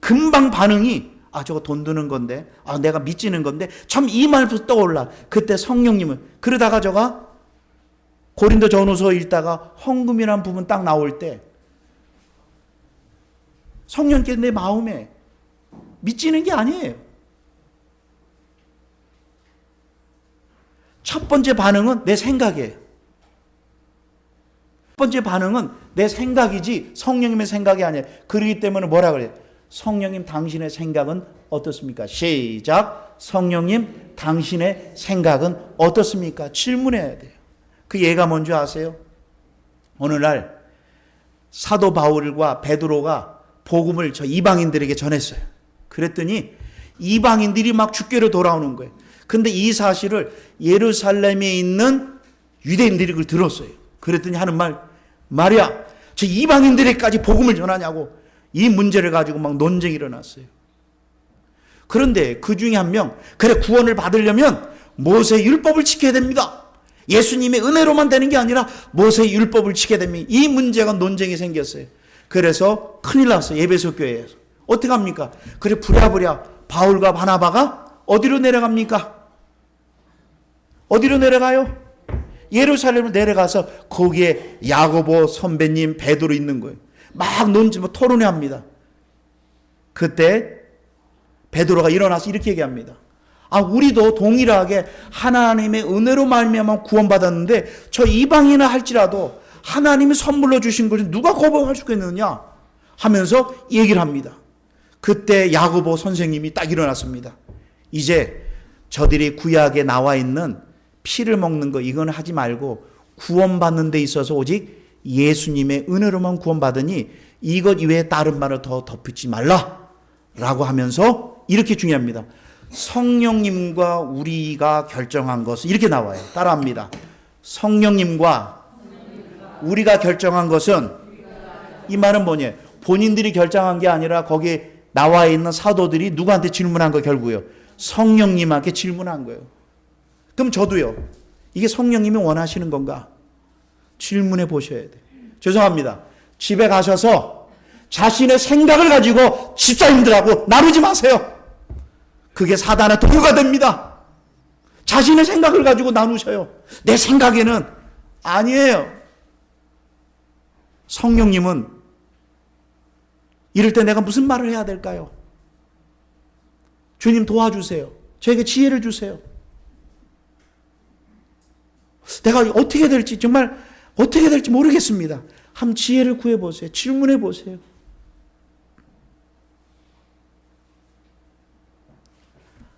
금방 반응이 저거 돈 드는 건데 내가 미치는 건데 참 이 말부터 떠올라. 그때 성령님은 그러다가 저가 고린도전후서 읽다가 헌금이라는 부분 딱 나올 때 성령께서 내 마음에 미치는 게 아니에요. 첫 번째 반응은 내 생각이에요. 첫 번째 반응은 내 생각이지 성령님의 생각이 아니에요. 그렇기 때문에 뭐라 그래요? 성령님 당신의 생각은 어떻습니까? 시작. 성령님 당신의 생각은 어떻습니까? 질문해야 돼요. 그 예가 뭔지 아세요? 어느 날 사도 바울과 베드로가 복음을 저 이방인들에게 전했어요. 그랬더니 이방인들이 막 주께로 돌아오는 거예요. 근데 이 사실을 예루살렘에 있는 유대인들이 그걸 들었어요. 그랬더니 하는 말이야, 저 이방인들에게까지 복음을 전하냐고 이 문제를 가지고 막 논쟁이 일어났어요. 그런데 그 중에 한 명, 그래 구원을 받으려면 모세의 율법을 지켜야 됩니다. 예수님의 은혜로만 되는 게 아니라 모세의 율법을 지켜야 됩니다. 이 문제가 논쟁이 생겼어요. 그래서 큰일 났어요. 에베소 교회에서. 어떻게 합니까? 그래 부랴부랴 바울과 바나바가 어디로 내려갑니까? 어디로 내려가요? 예루살렘으로 내려가서 거기에 야고보 선배님 베드로 있는 거예요. 막 토론회 합니다. 그때 베드로가 일어나서 이렇게 얘기합니다. 우리도 동일하게 하나님의 은혜로 말미암아 구원받았는데 저 이방인이나 할지라도 하나님이 선물로 주신 것을 누가 거부할 수 있느냐 하면서 얘기를 합니다. 그때 야고보 선생님이 딱 일어났습니다. 이제 저들이 구약에 나와 있는 피를 먹는 거 이건 하지 말고 구원받는 데 있어서 오직 예수님의 은혜로만 구원받으니 이것 이외에 다른 말을 더 덧붙이지 말라라고 하면서 이렇게 중요합니다. 성령님과 우리가 결정한 것은 이렇게 나와요. 따라합니다. 성령님과 우리가 결정한 것은, 이 말은 뭐냐? 본인들이 결정한 게 아니라 거기에 나와 있는 사도들이 누구한테 질문한 거 결국요? 성령님한테 질문한 거예요. 그럼 저도요. 이게 성령님이 원하시는 건가? 질문해 보셔야 돼요. 죄송합니다. 집에 가셔서 자신의 생각을 가지고 집사님들하고 나누지 마세요. 그게 사단의 도구가 됩니다. 자신의 생각을 가지고 나누셔요. 내 생각에는 아니에요. 성령님은 이럴 때 내가 무슨 말을 해야 될까요? 주님 도와주세요. 저에게 지혜를 주세요. 내가 어떻게 될지 정말 어떻게 될지 모르겠습니다. 한번 지혜를 구해보세요. 질문해 보세요.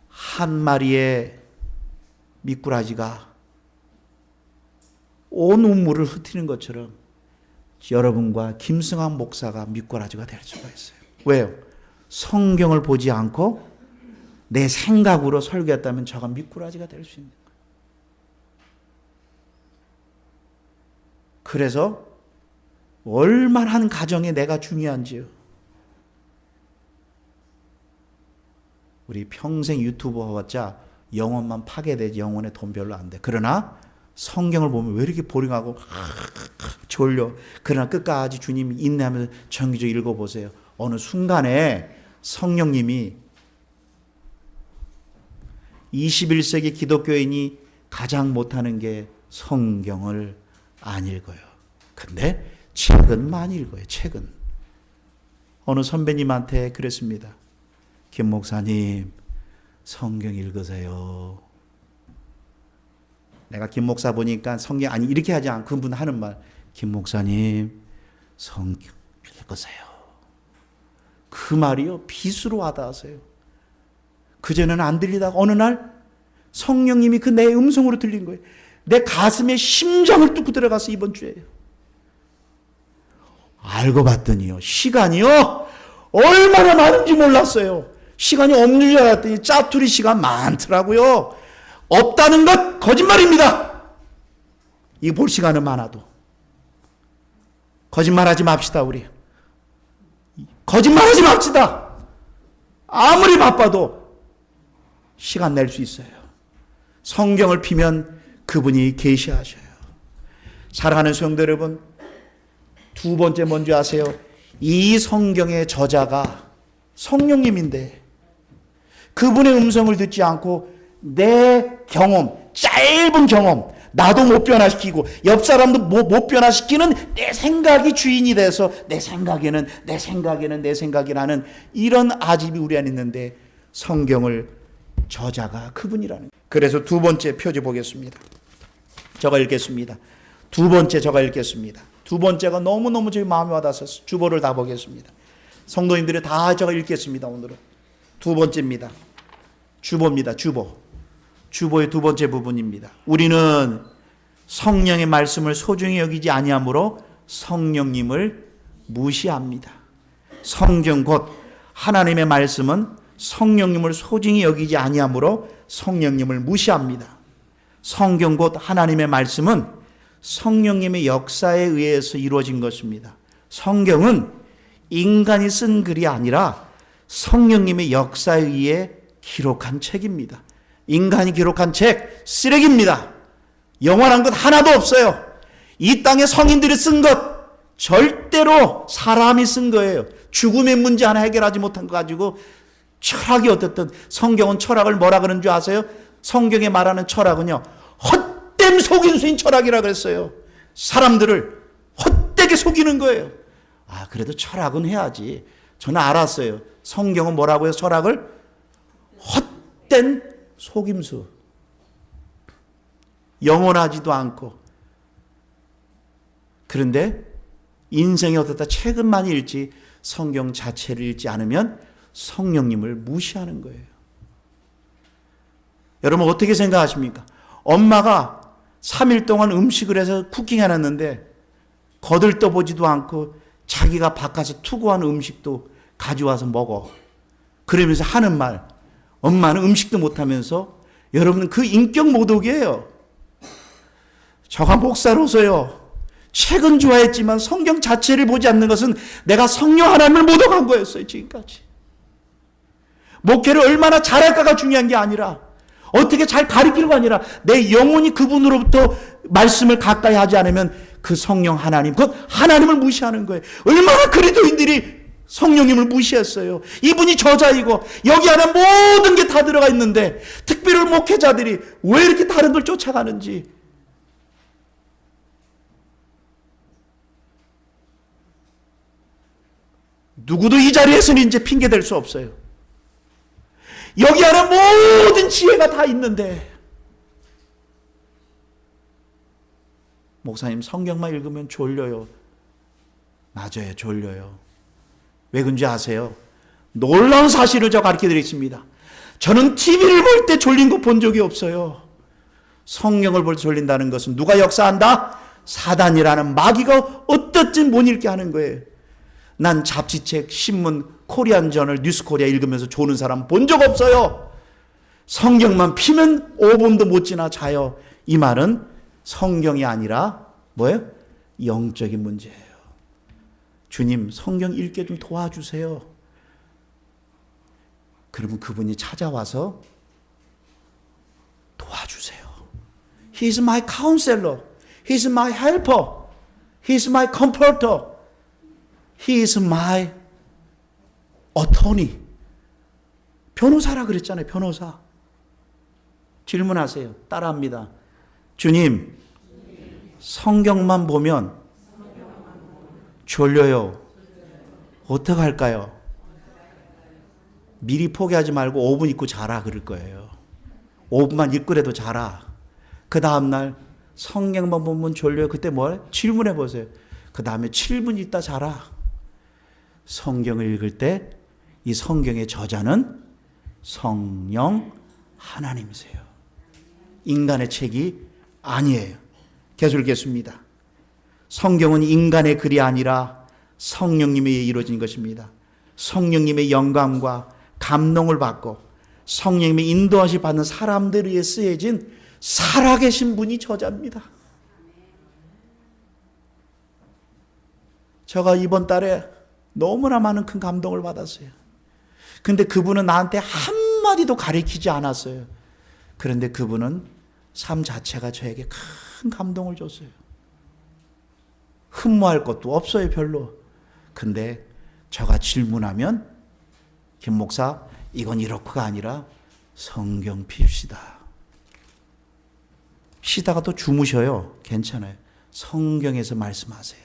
한 마리의 미꾸라지가 온 우물을 흩트는 것처럼 여러분과 김승환 목사가 미꾸라지가 될 수가 있어요. 왜요? 성경을 보지 않고 내 생각으로 설교했다면 저가 미꾸라지가 될 수 있는 거예요. 그래서 얼마나 한 가정에 내가 중요한지요. 우리 평생 유튜버 해봤자 영혼만 파괴되지 영혼에 돈 별로 안 돼. 그러나 성경을 보면 왜 이렇게 보링하고 졸려. 그러나 끝까지 주님이 인내하면서 정기적으로 읽어보세요. 어느 순간에 성령님이 21세기 기독교인이 가장 못하는 게 성경을 안 읽어요. 근데 책은 많이 읽어요. 책은. 어느 선배님한테 그랬습니다. 김 목사님, 성경 읽으세요. 내가 김 목사 보니까 성경 아니 이렇게 하지 않고 그분 하는 말, 김 목사님, 성경 읽으세요. 그 말이요 빗으로 와닿았어요. 그전에는 안 들리다가 어느 날 성령님이 그 내 음성으로 들린 거예요. 내 가슴에 심장을 뚫고 들어가서 이번 주에요. 알고 봤더니요, 시간이요 얼마나 많은지 몰랐어요. 시간이 없는 줄 알았더니 짜투리 시간 많더라고요. 없다는 것 거짓말입니다. 이거 볼 시간은 많아도 거짓말하지 맙시다. 우리 거짓말하지 맙시다. 아무리 바빠도 시간 낼 수 있어요. 성경을 피면 그분이 계시하셔요. 사랑하는 성도 여러분, 두 번째 뭔지 아세요? 이 성경의 저자가 성령님인데 그분의 음성을 듣지 않고 내 경험, 짧은 경험, 나도 못 변화시키고 옆 사람도 못 변화시키는 내 생각이 주인이 돼서 내 생각이라는 이런 아집이 우리 안에 있는데 성경을 저자가 그분이라는. 그래서 두 번째 표지 보겠습니다. 제가 읽겠습니다. 두 번째가 너무너무 제 마음에 와닿아서 주보를 다 보겠습니다. 성도님들이 다 제가 읽겠습니다. 오늘은 두 번째입니다. 주보의 두 번째 부분입니다. 우리는 성령의 말씀을 소중히 여기지 아니하므로 성령님을 무시합니다. 성경 곧 하나님의 말씀은 성령님을 소중히 여기지 아니하므로 성령님을 무시합니다. 성경 곧 하나님의 말씀은 성령님의 역사에 의해서 이루어진 것입니다. 성경은 인간이 쓴 글이 아니라 성령님의 역사에 의해 기록한 책입니다. 인간이 기록한 책 쓰레기입니다. 영원한 것 하나도 없어요. 이 땅의 성인들이 쓴 것 절대로 사람이 쓴 거예요. 죽음의 문제 하나 해결하지 못한 거 가지고 철학이 어떻든 성경은 철학을 뭐라 그러는 줄 아세요? 성경에 말하는 철학은요, 헛된 속인수인 철학이라 그랬어요. 사람들을 헛되게 속이는 거예요. 아, 그래도 철학은 해야지. 저는 알았어요. 성경은 뭐라고 해서 철학을? 헛된 속임수. 영원하지도 않고. 그런데 인생이 어떻다 책은만 읽지 성경 자체를 읽지 않으면 성령님을 무시하는 거예요. 여러분 어떻게 생각하십니까? 엄마가 3일 동안 음식을 해서 쿠킹해놨는데 거들떠보지도 않고 자기가 바꿔서 투고한 음식도 가져와서 먹어. 그러면서 하는 말, 엄마는 음식도 못하면서. 여러분 그 인격 모독이에요. 저가 목사로서요, 책은 좋아했지만 성경 자체를 보지 않는 것은 내가 성령 하나님을 모독한 거였어요. 지금까지. 목회를 얼마나 잘할까가 중요한 게 아니라, 어떻게 잘 가르치는 거 아니라 내 영혼이 그분으로부터 말씀을 가까이 하지 않으면 그 성령 하나님, 그 하나님을 무시하는 거예요. 얼마나 그리스도인들이 성령님을 무시했어요. 이분이 저자이고 여기 안에 모든 게 다 들어가 있는데 특별히 목회자들이 왜 이렇게 다른 걸 쫓아가는지. 누구도 이 자리에서는 이제 핑계 댈 수 없어요. 여기 안에 모든 지혜가 다 있는데, 목사님 성경만 읽으면 졸려요. 맞아요, 졸려요. 왜 그런지 아세요? 놀라운 사실을 제가 가르쳐 드리겠습니다. 저는 TV를 볼 때 졸린 거 본 적이 없어요. 성경을 볼 때 졸린다는 것은 누가 역사한다? 사단이라는 마귀가 어떻든지 못 읽게 하는 거예요. 난 잡지책, 신문, 코리안 저널, 뉴스 코리아 읽으면서 조는 사람 본 적 없어요. 성경만 피면 5분도 못 지나 자요. 이 말은 성경이 아니라 뭐예요? 영적인 문제예요. 주님, 성경 읽게 좀 도와주세요. 그러면 그분이 찾아와서 도와주세요. He is my counselor. He is my helper. He is my comforter. He is my attorney. 변호사라 그랬잖아요. 변호사. 질문하세요. 따라합니다. 주님, 성경만 보면 졸려요. 어떡할까요? 미리 포기하지 말고 5분 있고 자라 그럴 거예요. 5분만 읽으래도 자라. 그 다음날 성경만 보면 졸려요. 그때 뭘? 질문해 보세요. 그 다음에 7분 있다 자라. 성경을 읽을 때 이 성경의 저자는 성령 하나님이세요. 인간의 책이 아니에요. 계속 읽겠습니다. 성경은 인간의 글이 아니라 성령님에 의해 이루어진 것입니다. 성령님의 영감과 감동을 받고 성령님의 인도하심 받는 사람들에 의해 쓰여진 살아계신 분이 저자입니다. 제가 이번 달에 너무나 많은 큰 감동을 받았어요. 근데 그분은 나한테 한마디도 가르치지 않았어요. 그런데 그분은 삶 자체가 저에게 큰 감동을 줬어요. 흠모할 것도 없어요, 별로. 근데 제가 질문하면, 김 목사, 이건 이렇게가 아니라 성경 핍시다. 쉬다가 또 주무셔요. 괜찮아요. 성경에서 말씀하세요.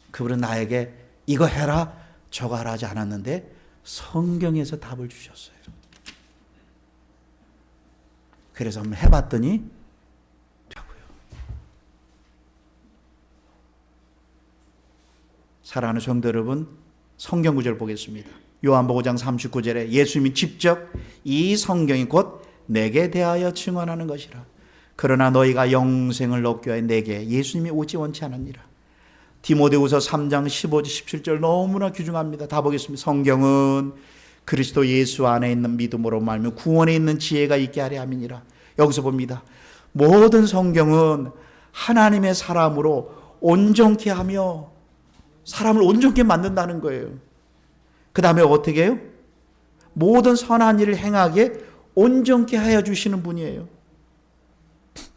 그분은 나에게 이거 해라 저거 하라 하지 않았는데 성경에서 답을 주셨어요. 그래서 한번 해봤더니 되고요. 사랑하는 성도 여러분, 성경 구절 보겠습니다. 요한복음 5장 39절에 예수님이 직접 이 성경이 곧 내게 대하여 증언하는 것이라. 그러나 너희가 영생을 얻기 위하여 내게 예수님이 오지 원치 않았니라. 디모데후서 3장 15절 17절 너무나 귀중합니다. 다 보겠습니다. 성경은 그리스도 예수 안에 있는 믿음으로 말며 구원에 있는 지혜가 있게 하려 함이니라. 여기서 봅니다. 모든 성경은 하나님의 사람으로 온전케 하며 사람을 온전케 만든다는 거예요. 그 다음에 어떻게 해요? 모든 선한 일을 행하게 온전케 하여 주시는 분이에요.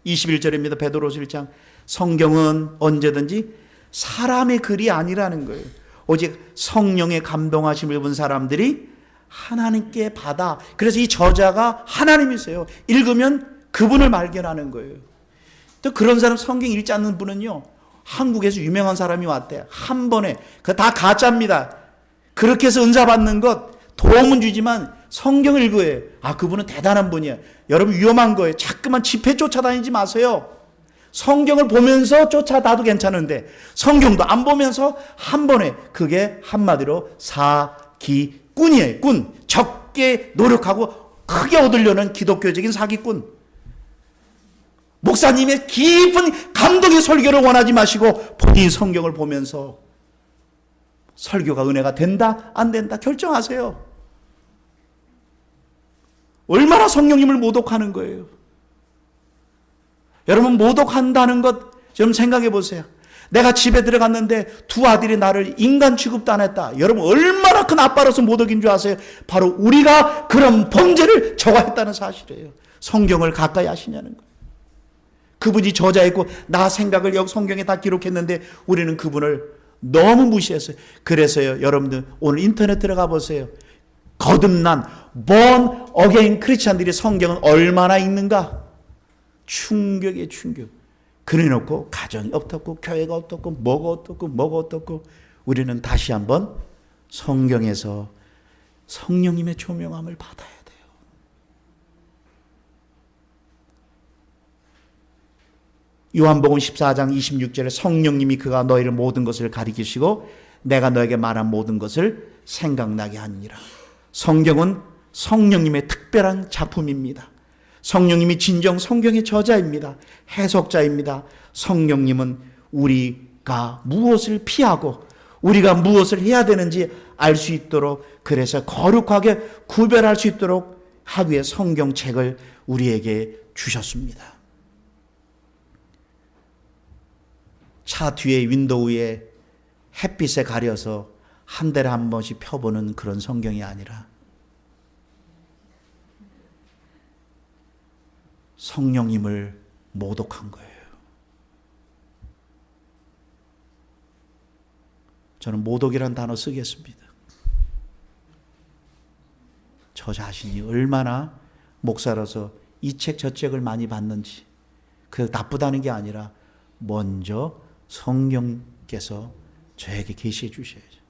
21절입니다. 베드로서 1장. 성경은 언제든지 사람의 글이 아니라는 거예요. 오직 성령의 감동하심을 입은 사람들이 하나님께 받아. 그래서 이 저자가 하나님이세요. 읽으면 그분을 발견하는 거예요. 또 그런 사람 성경 읽지 않는 분은요, 한국에서 유명한 사람이 왔대요. 한 번에. 그거 다 가짜입니다. 그렇게 해서 은사 받는 것 도움은 주지만 성경을 읽어요. 아, 그분은 대단한 분이야. 여러분 위험한 거예요. 자꾸만 집회 쫓아다니지 마세요. 성경을 보면서 쫓아다도 괜찮은데 성경도 안 보면서 한 번에, 그게 한마디로 사기꾼이에요. 꾼. 적게 노력하고 크게 얻으려는 기독교적인 사기꾼. 목사님의 깊은 감동의 설교를 원하지 마시고 본인 성경을 보면서 설교가 은혜가 된다 안 된다 결정하세요. 얼마나 성령님을 모독하는 거예요. 여러분, 모독한다는 것 좀 생각해 보세요. 내가 집에 들어갔는데 두 아들이 나를 인간 취급도 안 했다. 여러분, 얼마나 큰 아빠로서 모독인 줄 아세요? 바로 우리가 그런 범죄를 저가했다는 사실이에요. 성경을 가까이 하시냐는 거예요. 그분이 저자였고 나 생각을 여기 성경에 다 기록했는데 우리는 그분을 너무 무시했어요. 그래서요, 여러분들 오늘 인터넷 들어가 보세요. 거듭난 born again 크리스찬들이 성경은 얼마나 읽는가? 충격이에요, 충격. 그래 놓고 가정이 어떻고 교회가 어떻고 뭐가 어떻고 뭐가 어떻고, 우리는 다시 한번 성경에서 성령님의 조명함을 받아야 돼요. 요한복음 14장 26절에 성령님이 그가 너희를 모든 것을 가리키시고 내가 너에게 말한 모든 것을 생각나게 하니라. 성경은 성령님의 특별한 작품입니다. 성령님이 진정 성경의 저자입니다. 해석자입니다. 성령님은 우리가 무엇을 피하고 우리가 무엇을 해야 되는지 알 수 있도록, 그래서 거룩하게 구별할 수 있도록 하기 위해 성경책을 우리에게 주셨습니다. 차 뒤에 윈도우에 햇빛에 가려서 한 달에 한 번씩 펴보는 그런 성경이 아니라 성령님을 모독한 거예요. 저는 모독이란 단어 쓰겠습니다. 저 자신이 얼마나 목사로서 이 책 저 책을 많이 봤는지, 그 나쁘다는 게 아니라 먼저 성경께서 저에게 계시해 주셔야죠.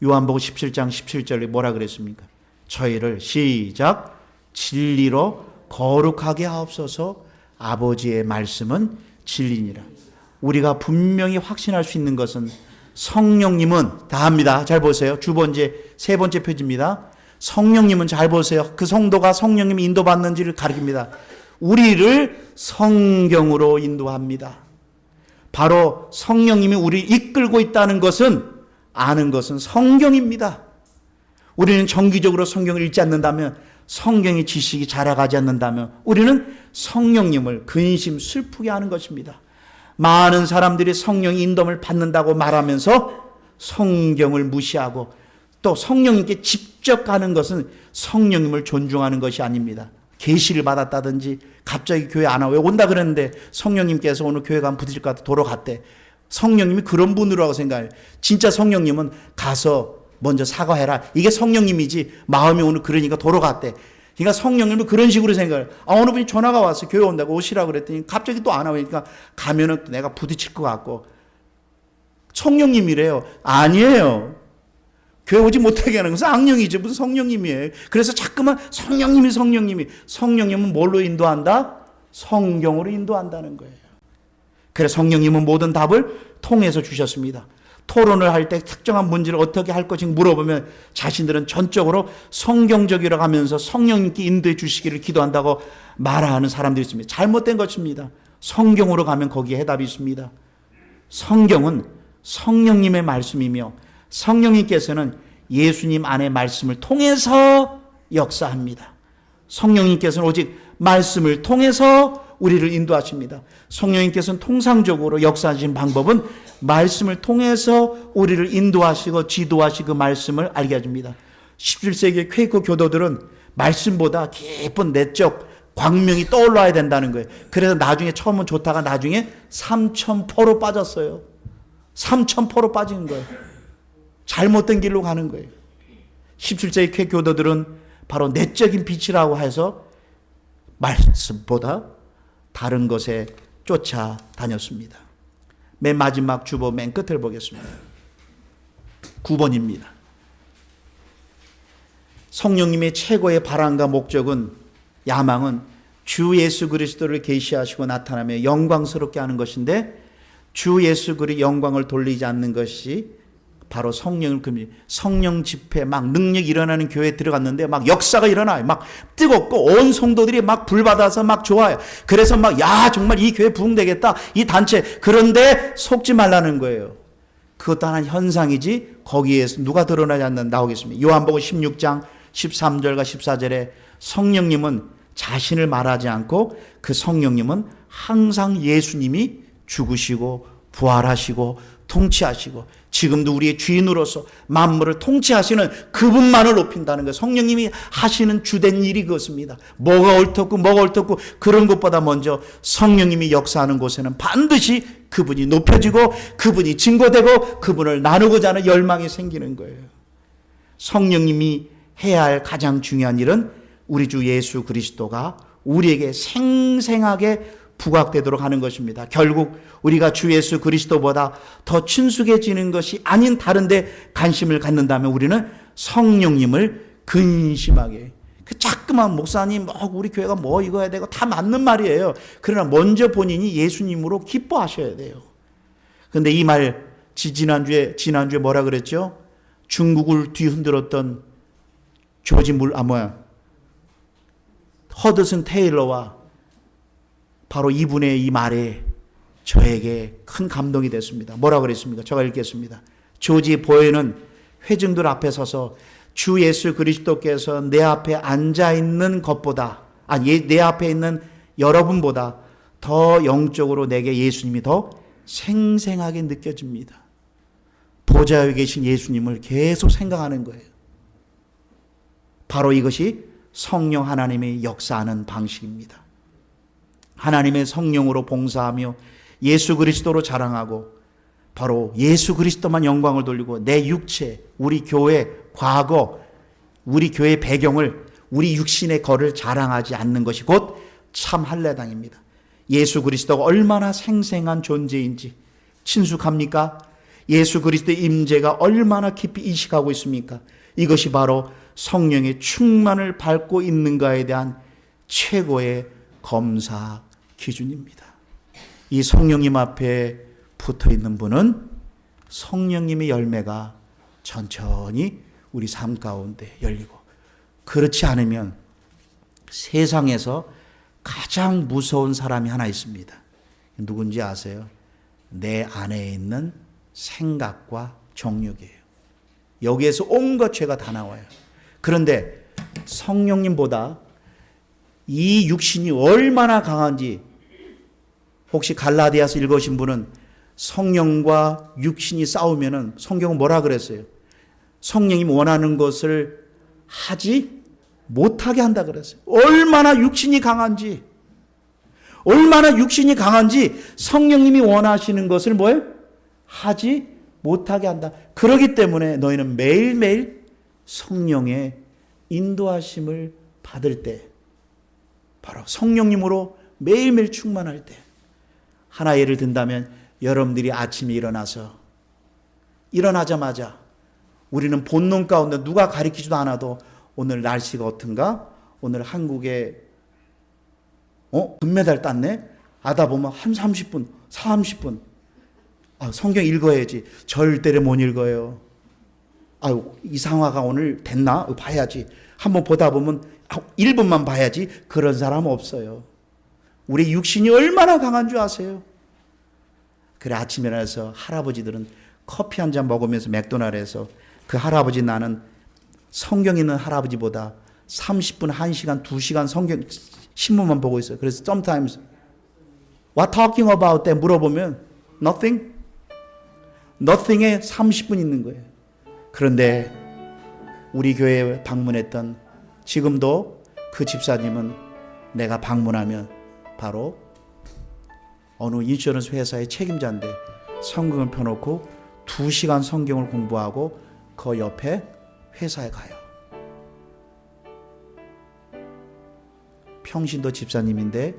요한복음 17장 17절에 뭐라 그랬습니까? 저희를 시작 진리로 거룩하게 하옵소서. 아버지의 말씀은 진리니라. 우리가 분명히 확신할 수 있는 것은 성령님은 다 합니다. 잘 보세요. 세 번째 표지입니다. 성령님은 잘 보세요. 그 성도가 성령님이 인도받는지를 가리킵니다. 우리를 성경으로 인도합니다. 바로 성령님이 우리를 이끌고 있다는 것은, 아는 것은 성경입니다. 우리는 정기적으로 성경을 읽지 않는다면, 성경의 지식이 자라가지 않는다면 우리는 성령님을 근심 슬프게 하는 것입니다. 많은 사람들이 성령의 인도를 받는다고 말하면서 성경을 무시하고 또 성령님께 직접 가는 것은 성령님을 존중하는 것이 아닙니다. 계시를 받았다든지 갑자기 교회 안 와. 왜 온다 그랬는데 성령님께서 오늘 교회 가면 부딪힐 것 같아 도로 갔대. 성령님이 그런 분으로라고 생각해요. 진짜 성령님은 가서 먼저 사과해라. 이게 성령님이지. 마음이 오늘 그러니까 도로 갔대. 그러니까 성령님은 그런 식으로 생각을. 어느 분이 전화가 왔어. 교회 온다고 오시라고 그랬더니 갑자기 또 안 와니까 가면은 내가 부딪힐 것 같고. 성령님이래요. 아니에요. 교회 오지 못하게 하는 것은 악령이죠. 무슨 성령님이에요. 그래서 자꾸만 성령님이. 성령님은 뭘로 인도한다? 성경으로 인도한다는 거예요. 그래서 성령님은 모든 답을 통해서 주셨습니다. 토론을 할 때 특정한 문제를 어떻게 할 것인가 물어보면 자신들은 전적으로 성경적이라고 하면서 성령님께 인도해 주시기를 기도한다고 말하는 사람들이 있습니다. 잘못된 것입니다. 성경으로 가면 거기에 해답이 있습니다. 성경은 성령님의 말씀이며 성령님께서는 예수님 안의 말씀을 통해서 역사합니다. 성령님께서는 오직 말씀을 통해서 우리를 인도하십니다. 성령님께서는 통상적으로 역사하신 방법은 말씀을 통해서 우리를 인도하시고 지도하시고 그 말씀을 알게 해줍니다. 17세기 퀘이커 교도들은 말씀보다 깊은 내적 광명이 떠올라야 된다는 거예요. 그래서 나중에 처음은 좋다가 나중에 3,000%로 빠졌어요. 3,000%로 빠진 거예요. 잘못된 길로 가는 거예요. 17세기 퀘이커 교도들은 바로 내적인 빛이라고 해서 말씀보다 다른 것에 쫓아다녔습니다. 맨 마지막 주보 맨 끝을 보겠습니다. 9번입니다. 성령님의 최고의 바람과 목적은 야망은 주 예수 그리스도를 계시하시고 나타나며 영광스럽게 하는 것인데 주 예수 그리스도의 영광을 돌리지 않는 것이 바로 성령을 금지. 성령 집회 막 능력이 일어나는 교회에 들어갔는데 막 역사가 일어나요. 막 뜨겁고 온 성도들이 막 불받아서 막 좋아요. 그래서 막 야 정말 이 교회 부흥되겠다. 이 단체. 그런데 속지 말라는 거예요. 그것도 하나의 현상이지 거기에서 누가 드러나지 않는 나오겠습니다. 요한복음 16장 13절과 14절에 성령님은 자신을 말하지 않고 그 성령님은 항상 예수님이 죽으시고 부활하시고 통치하시고 지금도 우리의 주인으로서 만물을 통치하시는 그분만을 높인다는 거예요. 성령님이 하시는 주된 일이 그것입니다. 뭐가 옳고 그런 것보다 먼저 성령님이 역사하는 곳에는 반드시 그분이 높여지고 그분이 증거되고 그분을 나누고자 하는 열망이 생기는 거예요. 성령님이 해야 할 가장 중요한 일은 우리 주 예수 그리스도가 우리에게 생생하게 부각되도록 하는 것입니다. 결국 우리가 주 예수 그리스도보다 더 친숙해지는 것이 아닌 다른데 관심을 갖는다면 우리는 성령님을 근심하게. 자꾸만 목사님 우리 교회가 뭐 이거 해야 되고 다 맞는 말이에요. 그러나 먼저 본인이 예수님으로 기뻐하셔야 돼요. 그런데 이 말 지난주에 뭐라 그랬죠? 중국을 뒤흔들었던 허드슨 테일러와 바로 이분의 이 말에 저에게 큰 감동이 됐습니다. 뭐라고 그랬습니까? 제가 읽겠습니다. 조지 보에는 회중들 앞에 서서 주 예수 그리스도께서 내 앞에 앉아있는 것보다 내 앞에 있는 여러분보다 더 영적으로 내게 예수님이 더 생생하게 느껴집니다. 보좌 위에 계신 예수님을 계속 생각하는 거예요. 바로 이것이 성령 하나님의 역사하는 방식입니다. 하나님의 성령으로 봉사하며 예수 그리스도로 자랑하고 바로 예수 그리스도만 영광을 돌리고 내 육체, 우리 교회 과거, 우리 교회 배경을 우리 육신의 거를 자랑하지 않는 것이 곧 참 할례당입니다. 예수 그리스도가 얼마나 생생한 존재인지 친숙합니까? 예수 그리스도의 임재가 얼마나 깊이 이식하고 있습니까? 이것이 바로 성령의 충만을 밟고 있는가에 대한 최고의 검사 기준입니다. 이 성령님 앞에 붙어 있는 분은 성령님의 열매가 천천히 우리 삶 가운데 열리고, 그렇지 않으면 세상에서 가장 무서운 사람이 하나 있습니다. 누군지 아세요? 내 안에 있는 생각과 정욕이에요. 여기에서 온갖 죄가 다 나와요. 그런데 성령님보다 이 육신이 얼마나 강한지, 혹시 갈라디아서 읽으신 분은 성령과 육신이 싸우면은 성경은 뭐라 그랬어요? 성령이 원하는 것을 하지 못하게 한다 그랬어요. 얼마나 육신이 강한지 성령님이 원하시는 것을 뭐예요? 하지 못하게 한다. 그렇기 때문에 너희는 매일매일 성령의 인도하심을 받을 때, 바로 성령님으로 매일매일 충만할 때, 하나 예를 든다면 여러분들이 아침에 일어나자마자 우리는 본능 가운데 누가 가르치지도 않아도 오늘 날씨가 어떤가? 오늘 한국에 금메달 땄네? 하다 보면 한 30분, 30분. 성경 읽어야지. 절대로 못 읽어요. 이상화가 오늘 됐나? 봐야지. 한번 보다 보면 1분만 봐야지. 그런 사람 없어요. 우리 육신이 얼마나 강한 줄 아세요? 그래, 아침에 일어나서 할아버지들은 커피 한 잔 먹으면서 맥도날드에서 그 할아버지, 나는 성경 있는 할아버지보다 30분, 1시간, 2시간 성경 신문만 보고 있어요. 그래서 sometimes what talking about 때 물어보면 nothing에 30분 있는 거예요. 그런데 우리 교회에 방문했던, 지금도 그 집사님은 내가 방문하면 바로 어느 인슈런스 회사의 책임자인데 성경을 펴놓고 2시간 성경을 공부하고 그 옆에 회사에 가요. 평신도 집사님인데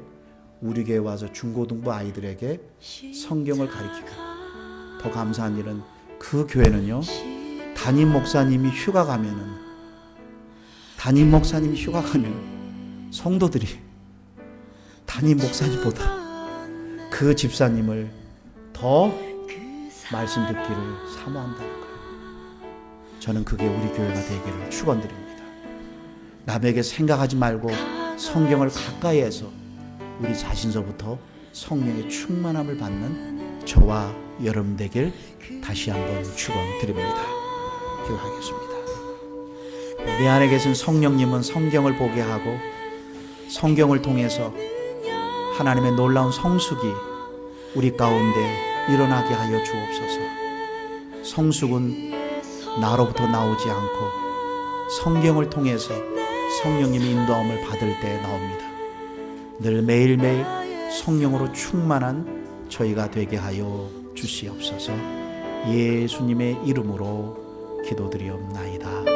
우리 교회 와서 중고등부 아이들에게 성경을 가르치고, 더 감사한 일은 그 교회는요, 담임 목사님이 휴가 가면 성도들이 담임 목사님보다 그 집사님을 더 말씀 듣기를 사모한다는 거예요. 저는 그게 우리 교회가 되기를 축원드립니다. 남에게 생각하지 말고 성경을 가까이에서 우리 자신서부터 성령의 충만함을 받는 저와 여러분 되길 다시 한번 축원드립니다. 기도하겠습니다. 내 안에 계신 성령님은 성경을 보게 하고 성경을 통해서 하나님의 놀라운 성숙이 우리 가운데 일어나게 하여 주옵소서. 성숙은 나로부터 나오지 않고 성경을 통해서 성령님의 인도함을 받을 때 나옵니다. 늘 매일매일 성령으로 충만한 저희가 되게 하여 주시옵소서. 예수님의 이름으로 기도드리옵나이다.